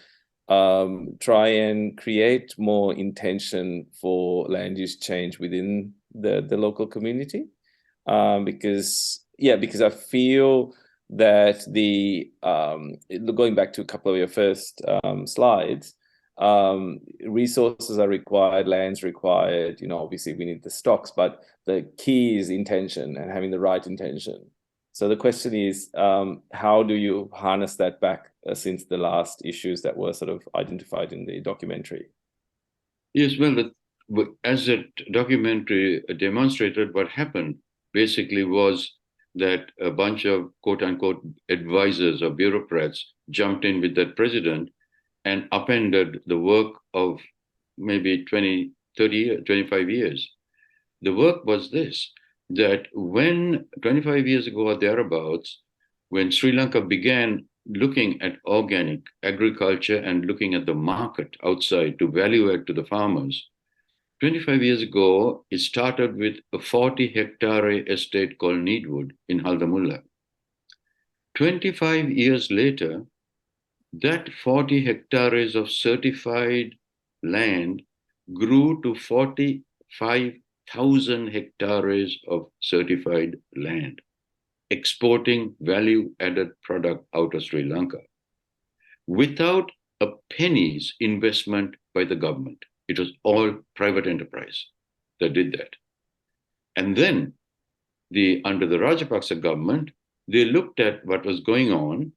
try and create more intention for land use change within the local community? Because I feel that going back to a couple of your first slides, resources are required, land's required, obviously we need the stocks, but the key is intention and having the right intention. So the question is, how do you harness that back since the last issues that were sort of identified in the documentary? Yes, well, as the documentary demonstrated, what happened basically was that a bunch of quote-unquote advisors or bureaucrats jumped in with that president and upended the work of maybe 20, 30, 25 years. The work was this, that when 25 years ago or thereabouts, when Sri Lanka began looking at organic agriculture and looking at the market outside to value add to the farmers, 25 years ago, it started with a 40-hectare estate called Needwood in Haldamulla. 25 years later, that 40 hectares of certified land grew to 45,000 hectares of certified land, exporting value-added product out of Sri Lanka without a penny's investment by the government. It was all private enterprise that did that. And then under the Rajapaksa government, they looked at what was going on.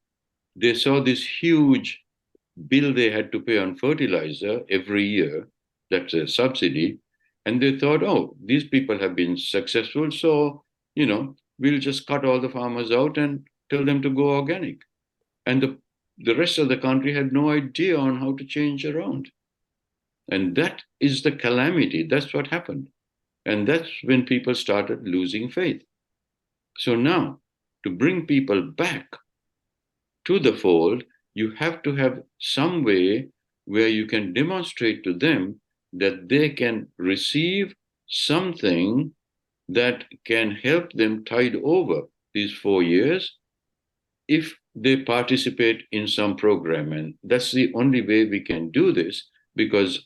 They saw this huge bill they had to pay on fertilizer every year. That's a subsidy. And they thought, oh, these people have been successful, so, we'll just cut all the farmers out and tell them to go organic. And the rest of the country had no idea on how to change around. And that is the calamity. That's what happened. And that's when people started losing faith. So now, to bring people back to the fold, you have to have some way where you can demonstrate to them that they can receive something that can help them tide over these 4 years if they participate in some program. And that's the only way we can do this, because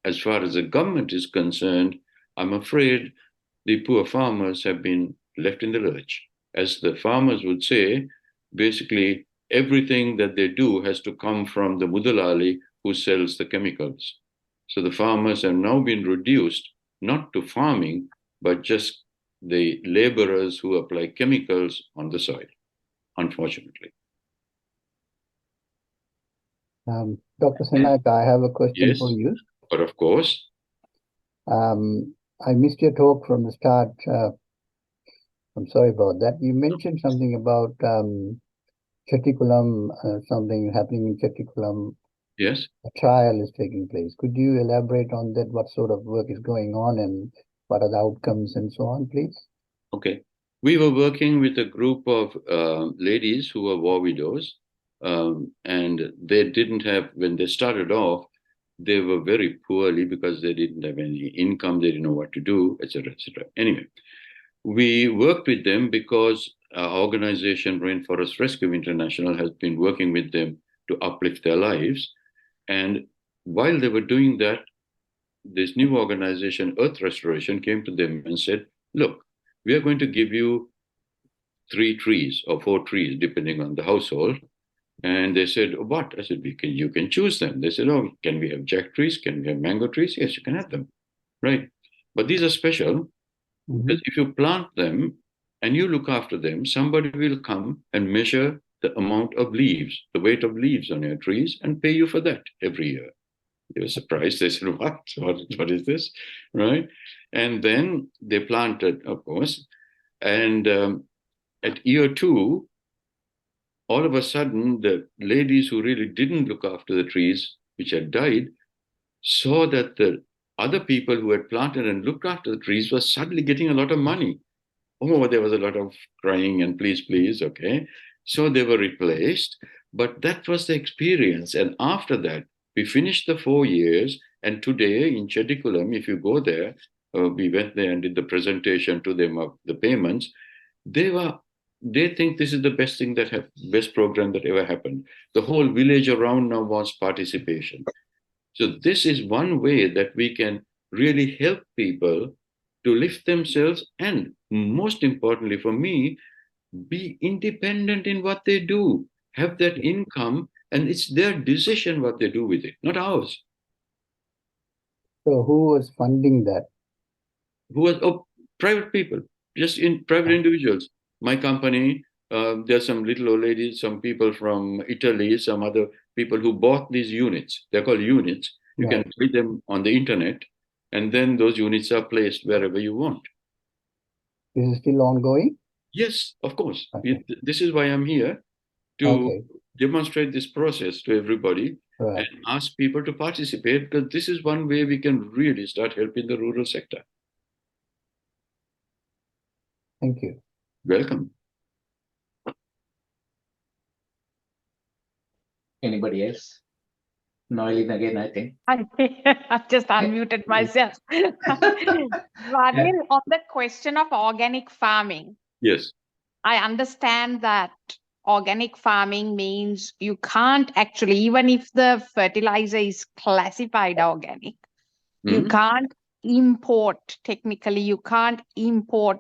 as far as the government is concerned, I'm afraid the poor farmers have been left in the lurch. As the farmers would say, basically, everything that they do has to come from the mudalali who sells the chemicals. So the farmers have now been reduced not to farming, but just the laborers who apply chemicals on the soil, unfortunately. Dr. Senanayake, I have a question Yes, for you. but of course. I missed your talk from the start. I'm sorry about that. You mentioned something about Chetikulam, something happening in Chetikulam. Yes. A trial is taking place. Could you elaborate on that? What sort of work is going on and what are the outcomes and so on, please? Okay. We were working with a group of ladies who were war widows, and they didn't have, when they started off, they were very poorly because they didn't have any income, they didn't know what to do, etc., etc. Anyway, we worked with them because our organization, Rainforest Rescue International, has been working with them to uplift their lives. And while they were doing that, this new organization, Earth Restoration, came to them and said, look, we are going to give you 3 trees or 4 trees, depending on the household. And they said, what? I said, you can choose them. They said, oh, can we have jack trees? Can we have mango trees? Yes, you can have them. Right. But these are special because if you plant them and you look after them, somebody will come and measure the amount of leaves, the weight of leaves on your trees, and pay you for that every year. They were surprised. They said, what is this? Right. And then they planted, of course. And at year 2, all of a sudden, the ladies who really didn't look after the trees, which had died, saw that the other people who had planted and looked after the trees were suddenly getting a lot of money. Oh, there was a lot of crying and please, okay. So they were replaced, but that was the experience. And after that, we finished the 4 years. And today in Chetikulam, if you go there, we went there and did the presentation to them of the payments. They think this is the best thing best program that ever happened. The whole village around now wants participation. So this is one way that we can really help people to lift themselves and, most importantly for me, be independent in what they do, have that income, and it's their decision what they do with it, not ours. So who was funding that? Private people, just in private individuals. My company, there's some little old ladies, some people from Italy, some other people who bought these units. They're called units. You can buy them on the internet, and then those units are placed wherever you want. Is it still ongoing? Yes, of course. Okay. This is why I'm here, to demonstrate this process to everybody and ask people to participate, because this is one way we can really start helping the rural sector. Thank you. Welcome. Anybody else? Noeline again, I think. I just unmuted myself. Ranil, on the question of organic farming. Yes. I understand that organic farming means you can't actually, even if the fertilizer is classified organic, you can't import, technically, you can't import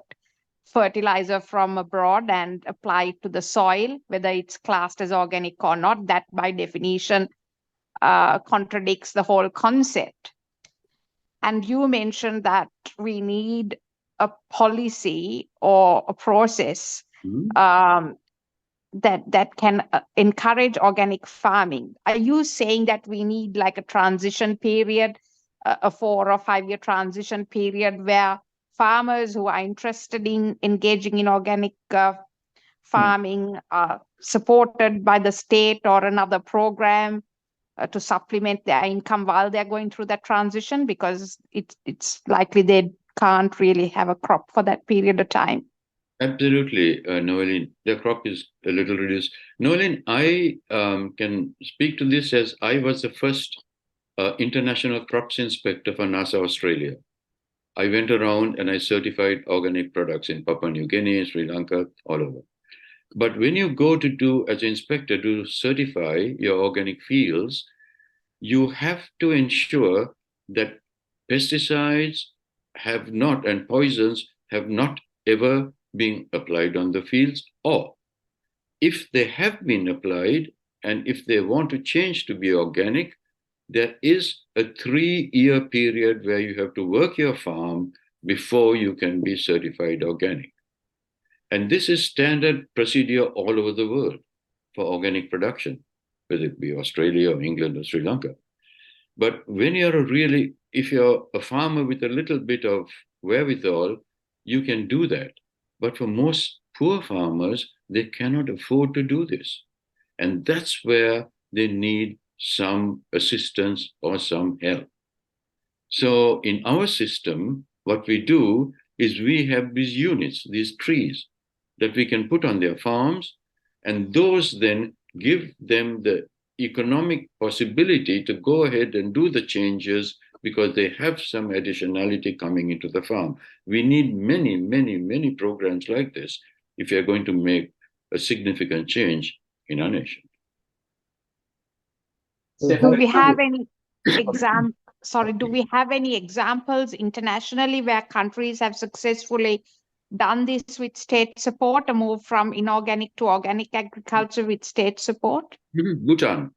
fertilizer from abroad and apply it to the soil, whether it's classed as organic or not. That by definition contradicts the whole concept. And you mentioned that we need a policy or a process that can encourage organic farming. Are you saying that we need like a transition period, a 4 or 5 year transition period where farmers who are interested in engaging in organic farming are supported by the state or another program to supplement their income while they're going through that transition, because it's likely they can't really have a crop for that period of time? Absolutely, Noeline. The crop is a little reduced. Noeline, I can speak to this as I was the first international crops inspector for NASAA Australia. I went around and I certified organic products in Papua New Guinea, Sri Lanka, all over. But when you go to do, as an inspector, to certify your organic fields, you have to ensure that pesticides have not, and poisons have not ever been applied on the fields, or if they have been applied, and if they want to change to be organic, there is a 3-year period where you have to work your farm before you can be certified organic. And this is standard procedure all over the world for organic production, whether it be Australia or England or Sri Lanka. But when you're if you're a farmer with a little bit of wherewithal, you can do that. But for most poor farmers, they cannot afford to do this. And that's where they need some assistance or some help. So in our system, what we do is we have these units, these trees that we can put on their farms, and those then give them the economic possibility to go ahead and do the changes because they have some additionality coming into the farm. We need many, many, many programs like this if you're going to make a significant change in our nation. Do we have any do we have any examples internationally where countries have successfully done this with state support, a move from inorganic to organic agriculture with state support? Bhutan.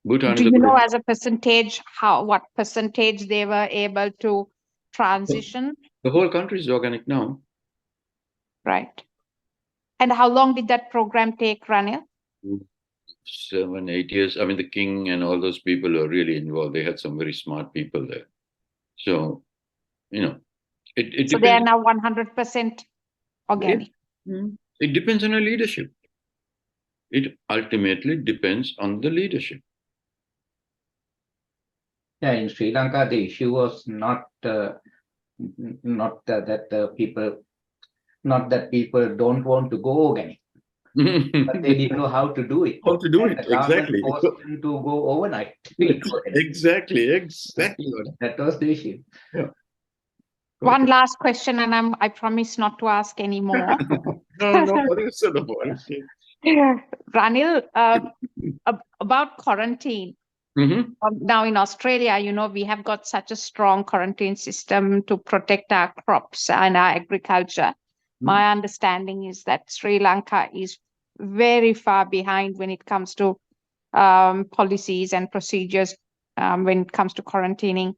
Do you know as a percentage what percentage they were able to transition? The whole country is organic now. Right. And how long did that program take, Ranil? 7, 8 years. I mean, the king and all those people are really involved. They had some very smart people there. So, it depends. So they are now 100% organic. It depends on the leadership. It ultimately depends on the leadership. Yeah, in Sri Lanka, the issue was not that people don't want to go organic, but they didn't know how to do it. How to do it, the government exactly. forced them to go overnight. Exactly. That was the issue. Yeah. One last question, and I promise not to ask any more. Ranil, about quarantine. Now in Australia, we have got such a strong quarantine system to protect our crops and our agriculture. My understanding is that Sri Lanka is very far behind when it comes to policies and procedures when it comes to quarantining.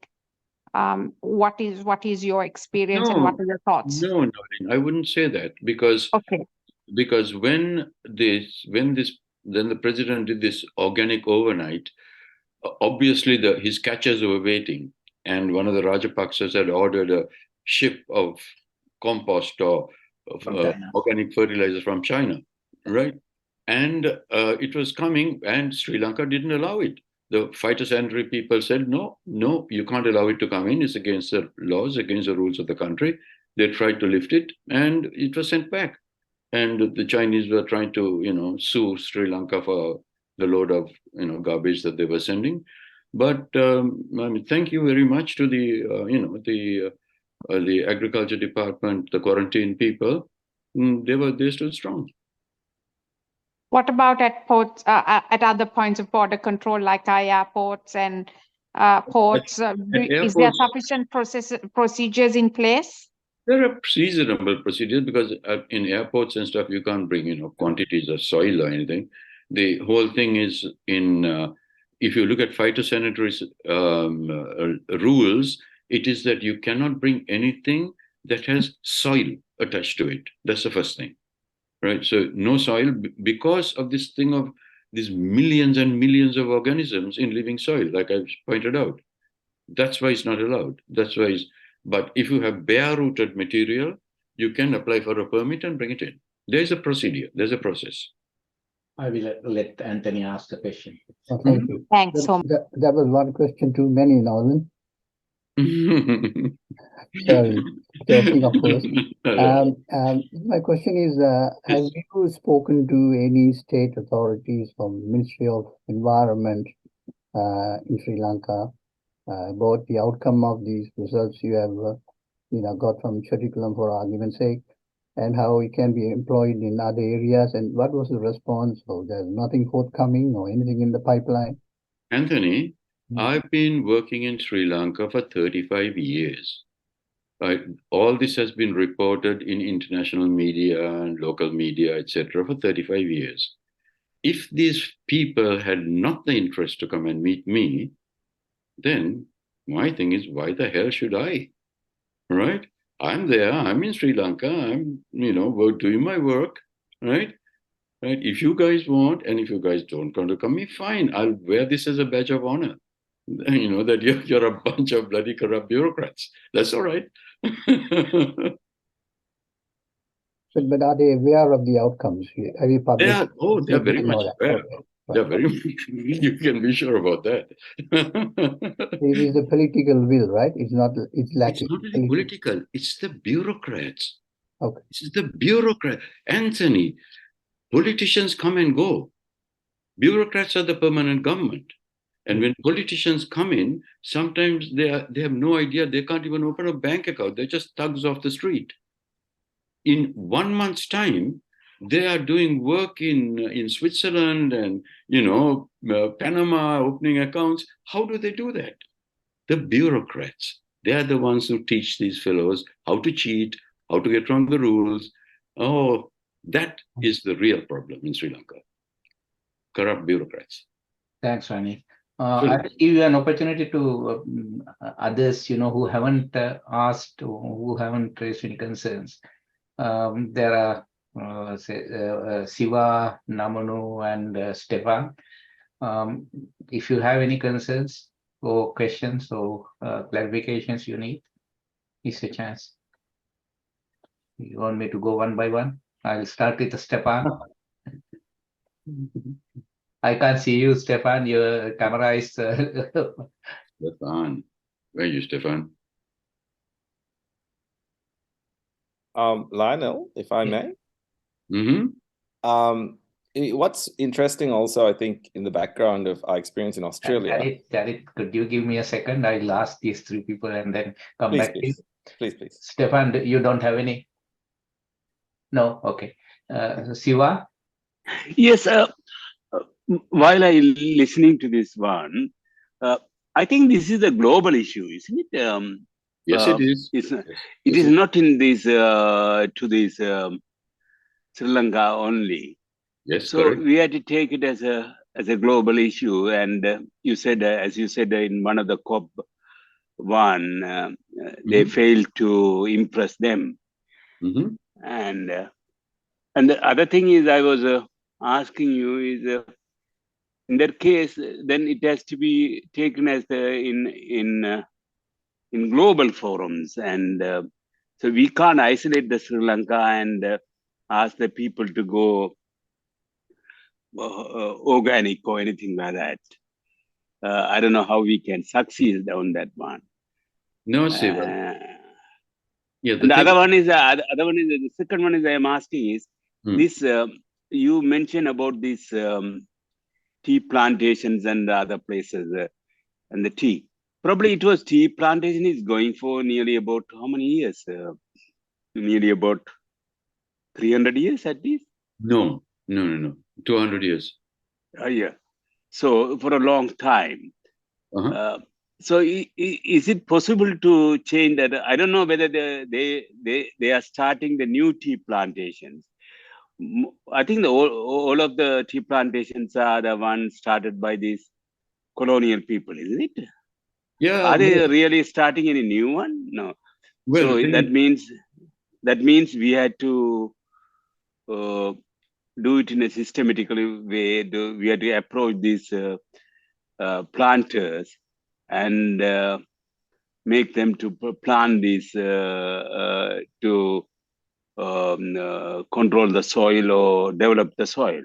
What is your experience and what are your thoughts? No, I wouldn't say that because when the president did this organic overnight, obviously his catchers were waiting, and one of the Rajapaksas had ordered a ship of compost or of organic fertilizer from China, right? And it was coming, and Sri Lanka didn't allow it. The phytosanitary people said, no, you can't allow it to come in. It's against the laws, against the rules of the country. They tried to lift it, and it was sent back. And the Chinese were trying to, sue Sri Lanka for the load of, garbage that they were sending. But thank you very much to the agriculture department, the quarantine people. They stood strong. What about at ports, at other points of border control, like our airports and ports? Is there sufficient procedures in place? There are reasonable procedures because in airports and stuff, you can't bring, quantities of soil or anything. The whole thing is if you look at phytosanitary rules, it is that you cannot bring anything that has soil attached to it. That's the first thing, right? So no soil because of this thing of these millions and millions of organisms in living soil, like I pointed out. That's why it's not allowed. That's why but if you have bare-rooted material, you can apply for a permit and bring it in. There's a procedure, there's a process. I will let Anthony ask the question. Oh, thank you. Thanks so much. That was one question too many, Nolan. Sorry, joking, of course. My question is, have you spoken to any state authorities from Ministry of Environment in Sri Lanka about the outcome of these results you have, got from Chetikulam, for argument's sake, and how it can be employed in other areas? And what was the response? So there's nothing forthcoming or anything in the pipeline? Anthony, I've been working in Sri Lanka for 35 years. All this has been reported in international media and local media, etc., for 35 years. If these people had not the interest to come and meet me, then my thing is, why the hell should I? Right? I'm there, I'm in Sri Lanka, I'm, doing my work, right? Right? If you guys want, and if you guys don't want to come, me, fine. I'll wear this as a badge of honor. That you're a bunch of bloody corrupt bureaucrats. That's all right. But are they aware of the outcomes? Have you published? They're very much aware. Okay. They're very much, you can be sure about that. It is the political will, right? It's lacking. It's not really political. It's the bureaucrats. Okay. It's the bureaucrat. Anthony, politicians come and go. Bureaucrats are the permanent government. And when politicians come in, sometimes they have no idea. They can't even open a bank account. They're just thugs off the street. In 1 month's time, they are doing work in Switzerland and, Panama, opening accounts. How do they do that? The bureaucrats. They are the ones who teach these fellows how to cheat, how to get around the rules. Oh, that is the real problem in Sri Lanka. Corrupt bureaucrats. Thanks, Ranil. I will give you an opportunity to others, who haven't asked, who haven't raised any concerns. There are, Siva, Namanu, and Stefan. If you have any concerns or questions or clarifications you need, it's a chance. You want me to go one by one? I'll start with Stefan. I can't see you, Stefan. Your camera is... Stefan. Where are you, Stefan? Lionel, if I may. Mm-hmm. What's interesting also, I think, in the background of our experience in Australia. Jared, could you give me a second? I'll ask these three people and then come back to you. Please. Stefan, you don't have any? No? Okay. Siva? Yes. While I listening to this one, I think this is a global issue, isn't it? Yes, it is. It is not in this Sri Lanka only. Yes, so correct. We had to take it as a global issue. And you said, as you said in one of the COP1, they failed to impress them. And the other thing is, I was asking you is, in that case, then it has to be taken as in global forums, and so we can't isolate the Sri Lanka and ask the people to go organic or anything like that. I don't know how we can succeed on that one. No, Siva. Yeah. The second one is I am asking is this. You mentioned about these tea plantations and other places and the tea. Probably it was tea plantation is going for nearly about how many years? Nearly about 300 years at least? No. 200 years. Yeah. So for a long time. So is it possible to change that? I don't know whether they are starting the new tea plantations. I think all of the tea plantations are the ones started by these colonial people, isn't it? Yeah. Are they really starting any new one? No. Well, so that means... that means we had to do it in a systematic way. We had to approach these planters and make them to plant these to control the soil or develop the soil.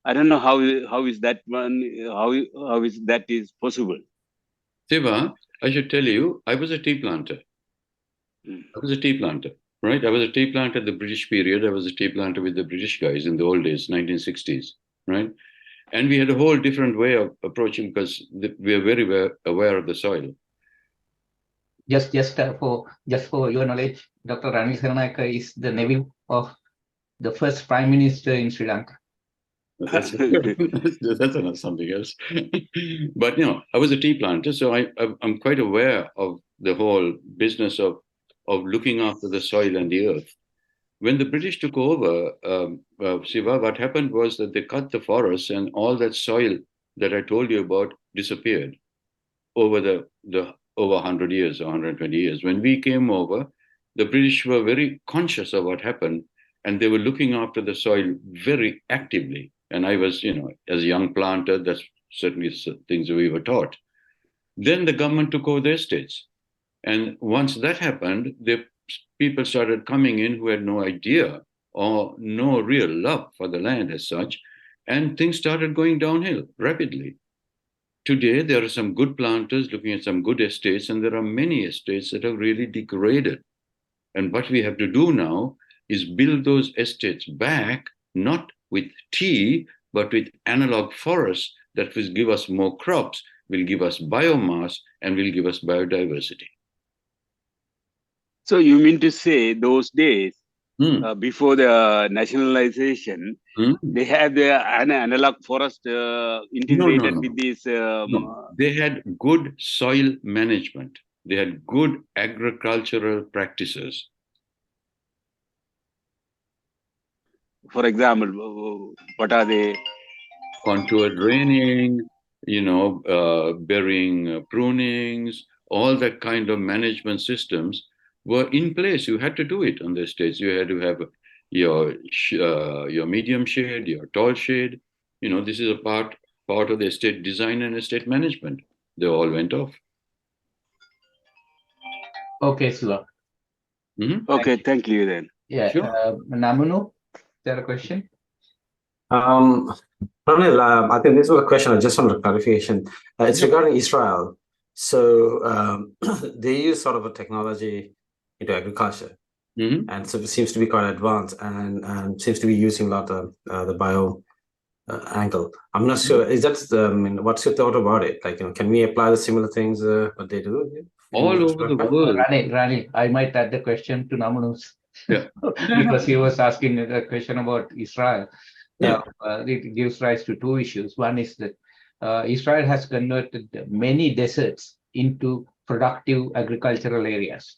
I don't know how is that one, how is that is possible. Siva, I should tell you, I was a tea planter. I was a tea planter, right? I was a tea planter the British period. I was a tea planter with the British guys in the old days, 1960s, right? And we had a whole different way of approaching because we are very aware of the soil. Just for your knowledge, Dr. Ranil Senanayake is the nephew of the first Prime Minister in Sri Lanka. That's something else. But I was a tea planter, so I'm quite aware of the whole business of looking after the soil and the earth. When the British took over, Siva, what happened was that they cut the forests and all that soil that I told you about disappeared over over 100 years or 120 years. When we came over, the British were very conscious of what happened, and they were looking after the soil very actively. And I was, as a young planter, that's certainly things we were taught. Then the government took over the estates. And once that happened, the people started coming in who had no idea or no real love for the land as such, and things started going downhill rapidly. Today, there are some good planters looking at some good estates, and there are many estates that have really degraded. And what we have to do now is build those estates back, not with tea, but with analog forests that will give us more crops, will give us biomass, and will give us biodiversity. So you mean to say those days, before the nationalization, they had an analog forest integrated with this? They had good soil management. They had good agricultural practices. For example, what are they? Contour draining, burying prunings, all that kind of management systems were in place. You had to do it on the estates. You had to have your medium shade, your tall shade. This is a part of the estate design and estate management. They all went off. Okay, Siva. Okay, thank you then. Yeah, sure. Namunu, is there a question? Ranil, I think this was a question I just wanted clarification. It's regarding Israel. So they use sort of a technology into agriculture, and so it seems to be quite advanced and seems to be using a lot of the bio angle. I'm not sure. Is that what's your thought about it? Like, can we apply the similar things what they do? All over the world. Ranil, I might add the question to Namunu's. Yeah. Because he was asking a question about Israel. It gives rise to two issues. One is that Israel has converted many deserts into productive agricultural areas.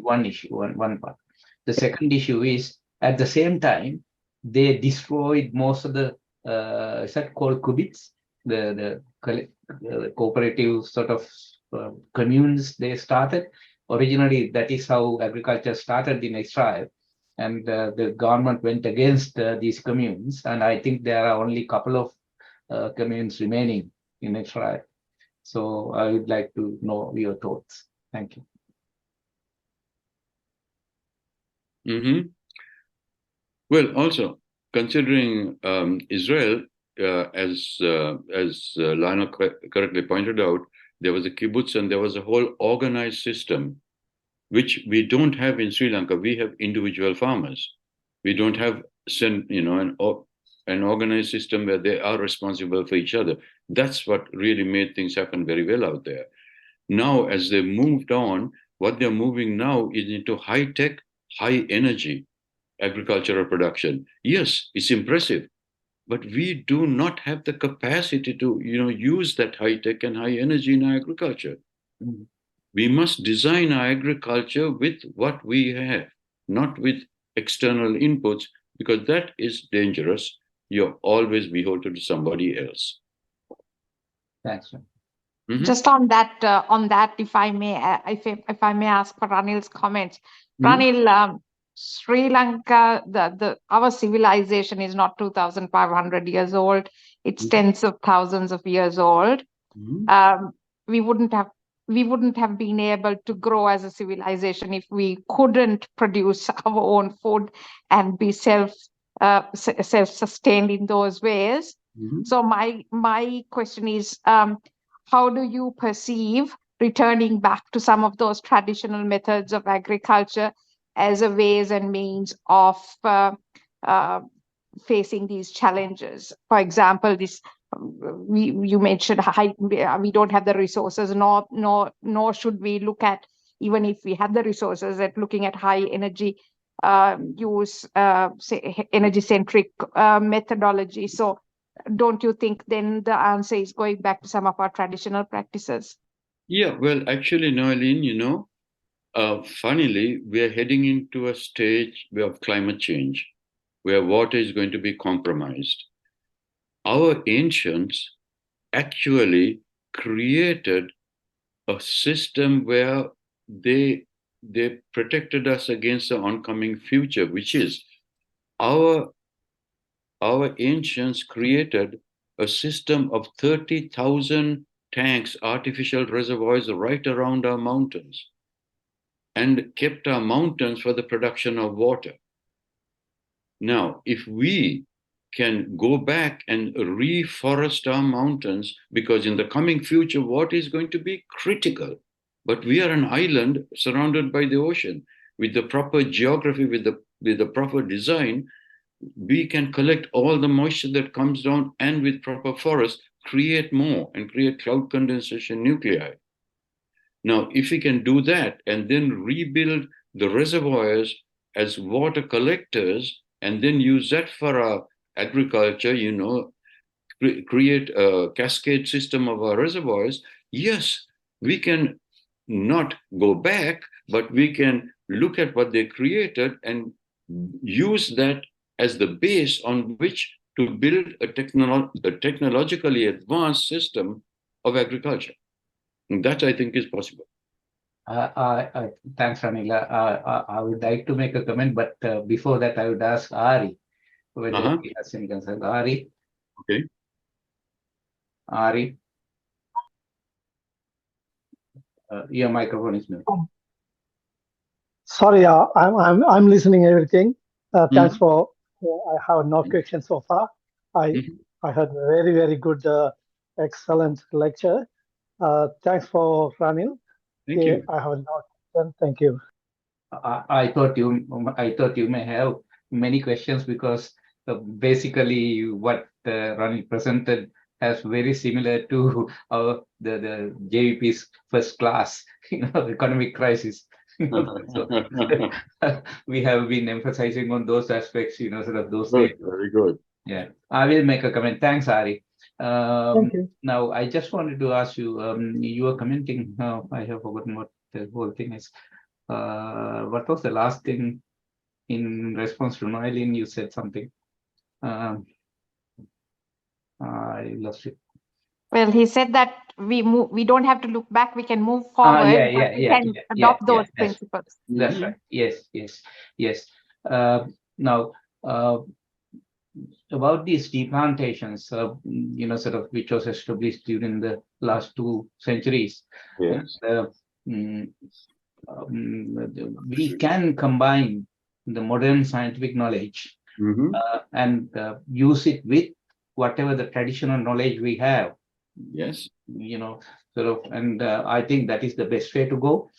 One issue, one part. The second issue is, at the same time, they destroyed most of the, is that called kubits? The cooperative sort of communes they started. Originally, that is how agriculture started in Israel. And the government went against these communes. And I think there are only a couple of communes remaining in Israel. So I would like to know your thoughts. Thank you. Well, also, considering Israel, as Lionel correctly pointed out, there was a kibbutz and there was a whole organized system, which we don't have in Sri Lanka. We have individual farmers. We don't have an organized system where they are responsible for each other. That's what really made things happen very well out there. Now, as they moved on, what they're moving now is into high-tech, high-energy agricultural production. Yes, it's impressive, but we do not have the capacity to use that high-tech and high-energy in our agriculture. We must design our agriculture with what we have, not with external inputs, because that is dangerous. You're always beholden to somebody else. Thanks. Just on that, if I may ask for Ranil's comments. Ranil, Sri Lanka, our civilization is not 2,500 years old. It's tens of thousands of years old. We wouldn't have been able to grow as a civilization if we couldn't produce our own food and be self-sustained in those ways. So my question is, how do you perceive returning back to some of those traditional methods of agriculture as a ways and means of facing these challenges? For example, you mentioned we don't have the resources, nor should we look at, even if we had the resources, at looking at high energy use, say energy centric methodology. So don't you think then the answer is going back to some of our traditional practices? Yeah, well, actually, Noeline, funnily, we are heading into a stage of climate change where water is going to be compromised. Our ancients actually created a system where they protected us against the oncoming future, which is our ancients created a system of 30,000 tanks, artificial reservoirs right around our mountains, and kept our mountains for the production of water. Now, if we can go back and reforest our mountains, because in the coming future, water is going to be critical. But we are an island surrounded by the ocean. With the proper geography, with the proper design, we can collect all the moisture that comes down, and with proper forests, create more and create cloud condensation nuclei. Now, if we can do that and then rebuild the reservoirs as water collectors and then use that for our agriculture, create a cascade system of our reservoirs, yes, we can not go back, but we can look at what they created and use that as the base on which to build a technologically advanced system of agriculture. And that, I think, is possible. Thanks, Ranil. I would like to make a comment, but before that, I would ask Ari whether he has any concern. Ari? Okay. Ari? Your microphone is muted. Sorry, I'm listening everything. Thanks for. I have no questions so far. I heard very, very good, excellent lecture. Thanks for Ranil. Thank you. I have no question. Thank you. I thought you may have many questions, because basically what Ranil presented has very similar to the JVP's first class, economic crisis. So, we have been emphasizing on those aspects, sort of those Good, days. very good. Yeah, I will make a comment. Thanks, Ari. Thank you. Now, I just wanted to ask you, you were commenting, I have forgotten what the whole thing is. What was the last thing in response to Noeline? You said something. I lost it. Well, he said that we don't have to look back, we can move forward, we can adopt those principles. That's right. Yes. Now, about these tea plantations, sort of which was established during the last 2 centuries. Yes. We can combine the modern scientific knowledge and use it with whatever the traditional knowledge we have. Yes. Sort of, and I think that is the best way to go.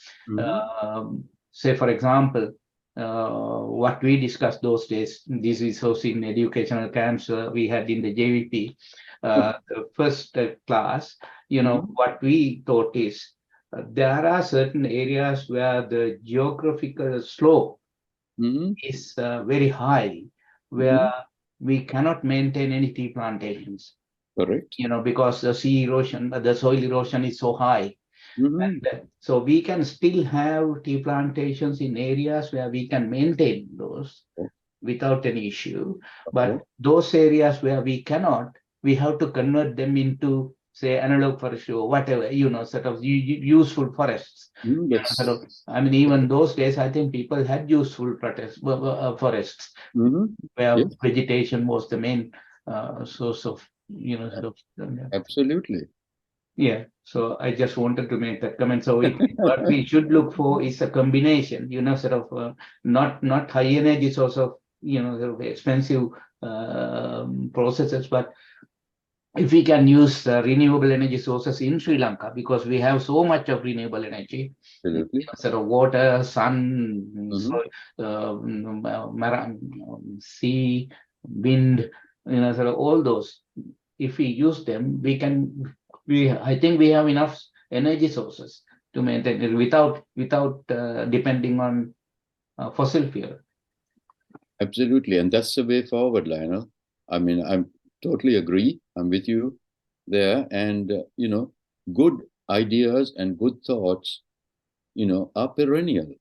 Say, for example, what we discussed those days, this is also in educational camps we had in the JVP, the first class, what we thought is there are certain areas where the geographical slope is very high, where we cannot maintain any tea plantations. Correct. Because the the soil erosion is so high. And so we can still have tea plantations in areas where we can maintain those without any issue. But those areas where we cannot, we have to convert them into say analog forestry or whatever, sort of useful forests. I mean, even those days, I think people had useful forests, where vegetation was the main source of, sort of. Absolutely. Yeah, so I just wanted to make that comment. So what we should look for is a combination, sort of not high energy source of, sort of expensive processes, but if we can use renewable energy sources in Sri Lanka, because we have so much of renewable energy, sort of water, sun, sea, wind, sort of all those. If we use them, I think we have enough energy sources to maintain it without depending on fossil fuel. Absolutely, and that's the way forward, Lionel. I mean, I totally agree. I'm with you there, and good ideas and good thoughts, are perennial.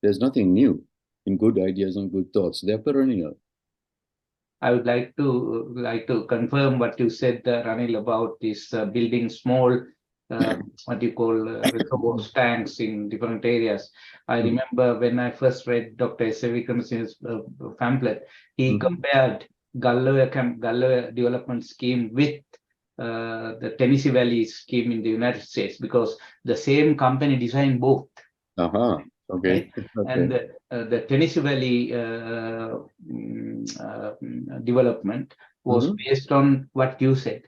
There's nothing new in good ideas and good thoughts. They're perennial. I would like to confirm what you said, Ranil, about this building small, what you call reservoirs, tanks in different areas. I remember when I first read Dr. S. Vikramasinghe's pamphlet, he compared Galloya development scheme with the Tennessee Valley scheme in the United States, because the same company designed both. Okay. Right? And the Tennessee Valley development was based on what you said,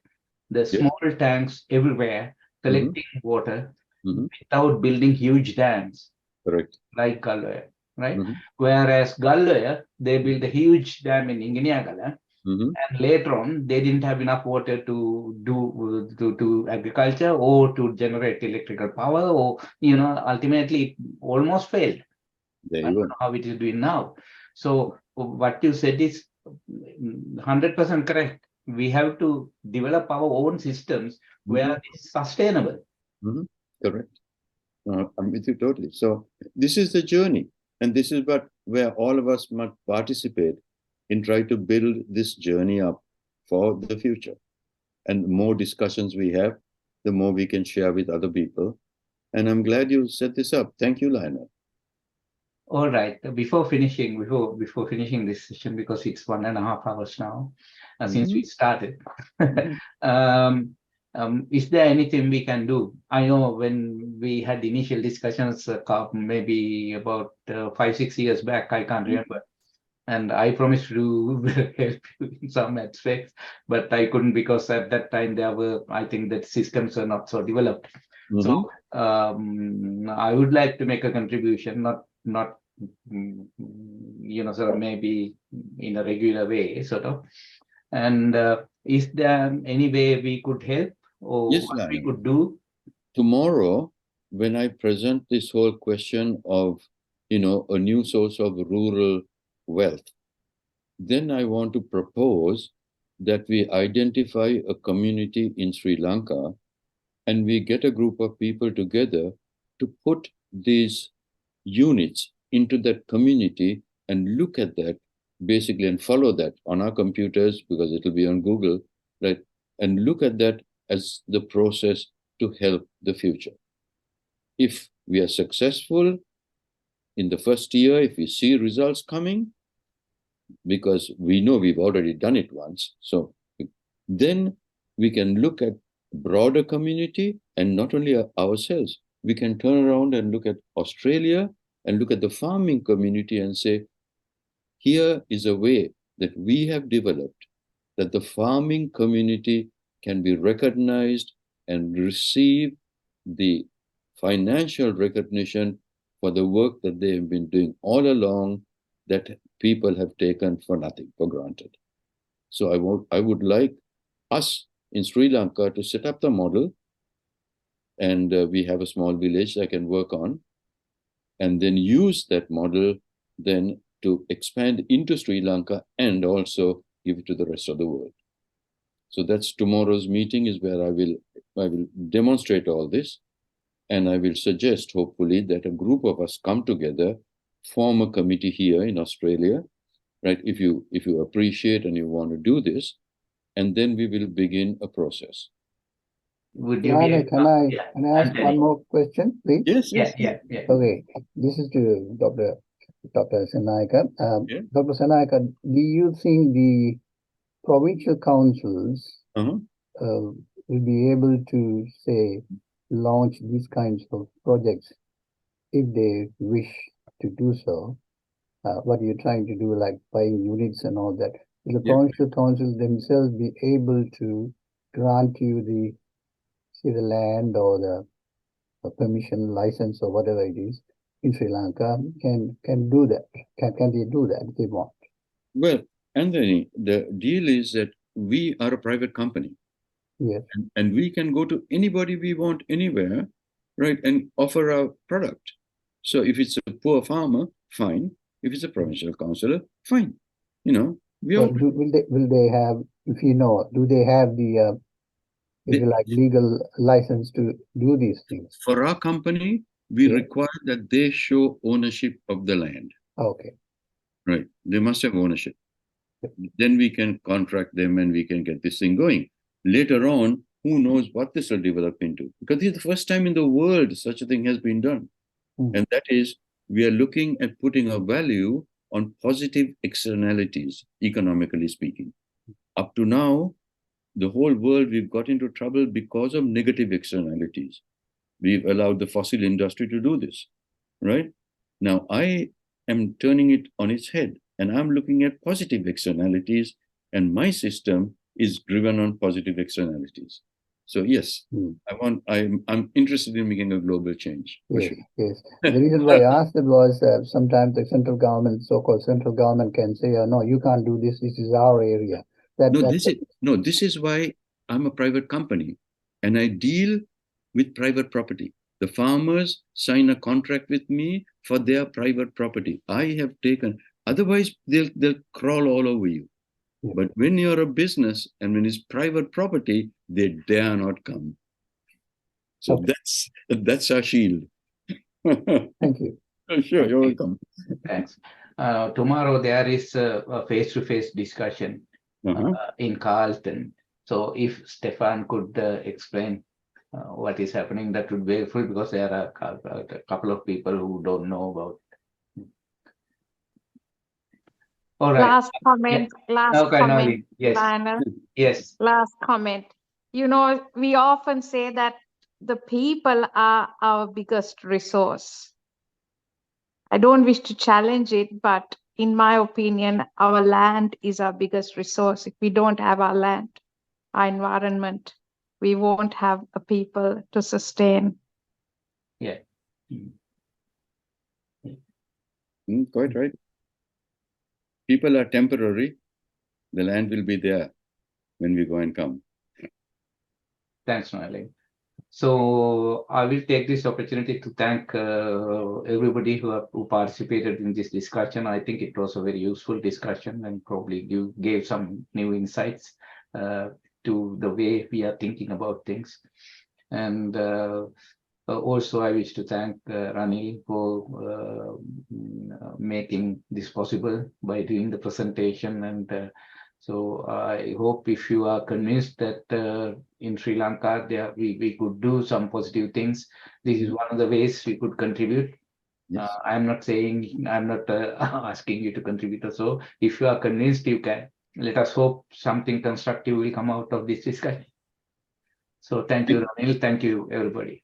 the small tanks everywhere collecting water without building huge dams. Correct. Like Galloya, right? Whereas Galloya, they built a huge dam in Ingeniagala, and later on they didn't have enough water to do agriculture or to generate electrical power, or ultimately it almost failed. I don't know how it is doing now. So what you said is 100% correct. We have to develop our own systems where it's sustainable. Correct. I'm with you totally. So this is the journey, and this is where all of us must participate in trying to build this journey up for the future. And the more discussions we have, the more we can share with other people. And I'm glad you set this up. Thank you, Lionel. All right. Before finishing this session, because it's 1.5 hours now since we started, is there anything we can do? I know when we had initial discussions, maybe about 5-6 years back, I can't remember, and I promised to help you in some aspects, but I couldn't, because at that time I think that systems are not so developed. So I would like to make a contribution, not sort of maybe in a regular way, sort of. And is there any way we could help, or what we could do? Tomorrow, when I present this whole question of, a new source of rural wealth, then I want to propose that we identify a community in Sri Lanka, and we get a group of people together to put these units into that community and look at that basically, and follow that on our computers, because it will be on Google, right? And look at that as the process to help the future. If we are successful in the first year, if we see results coming, because we know we've already done it once, so then we can look at broader community, and not only ourselves, we can turn around and look at Australia and look at the farming community and say, here is a way that we have developed that the farming community can be recognized and receive the financial recognition for the work that they have been doing all along, that people have taken for nothing, for granted. So I would like us in Sri Lanka to set up the model, and we have a small village I can work on, and then use that model then to expand into Sri Lanka and also give it to the rest of the world. So that's tomorrow's meeting, is where I will demonstrate all this, and I will suggest, hopefully, that a group of us come together, form a committee here in Australia, right? If you appreciate and you want to do this, and then we will begin a process. Would you Rana, can I ask Anthony. one more question, please? Yes, Yeah. Okay, this is to Dr. Senanayake. Yeah. Dr. Senanayake, do you think the provincial councils will be able to, say, launch these kinds of projects if they wish to do so? What you're trying to do, like buying units and all that. Will the provincial councils themselves be able to grant you the, say, the land or the permission, license, or whatever it is in Sri Lanka? Can do that? Can they do that if they want? Well, Anthony, the deal is that we are a private company. Yes. And we can go to anybody we want anywhere, right, and offer our product. So if it's a poor farmer, fine. If it's a provincial councillor, fine. You know, we all. Will they have, if you know, do they have the if you like, legal license to do these things? For our company, we require that they show ownership of the land. Okay. Right. They must have ownership. Then we can contract them and we can get this thing going. Later on, who knows what this will develop into? Because this is the first time in the world such a thing has been done. And that is, we are looking at putting a value on positive externalities, economically speaking. Up to now, the whole world, we've got into trouble because of negative externalities. We've allowed the fossil industry to do this, right? Now, I am turning it on its head, and I'm looking at positive externalities, and my system is driven on positive externalities. So yes, I'm interested in making a global change. Yes. The reason why I asked it was sometimes the central government, so-called central government, can say, no, you can't do this. This is our area. This is why I'm a private company, and I deal with private property. The farmers sign a contract with me for their private property. I have taken, otherwise they'll crawl all over you. But when you're a business and when it's private property, they dare not come. So that's our shield. Thank you. Sure, you're welcome. Thanks. Tomorrow there is a face-to-face discussion in Carlton. So if Stefan could explain what is happening, that would be helpful, because there are a couple of people who don't know about it. All right. Last comment. Yes. Last comment. You know, we often say that the people are our biggest resource. I don't wish to challenge it, but in my opinion, our land is our biggest resource. If we don't have our land, our environment, we won't have a people to sustain. Yeah. Quite right. People are temporary. The land will be there when we go and come. Thanks, Noelle. So I will take this opportunity to thank everybody who participated in this discussion. I think it was a very useful discussion, and probably you gave some new insights to the way we are thinking about things. And also I wish to thank Ranil for making this possible by doing the presentation. And so I hope if you are convinced that in Sri Lanka we could do some positive things, this is one of the ways we could contribute. Yes. I'm not asking you to contribute or so. If you are convinced, you can. Let us hope something constructive will come out of this discussion. So thank you, Ranil. Thank you, everybody.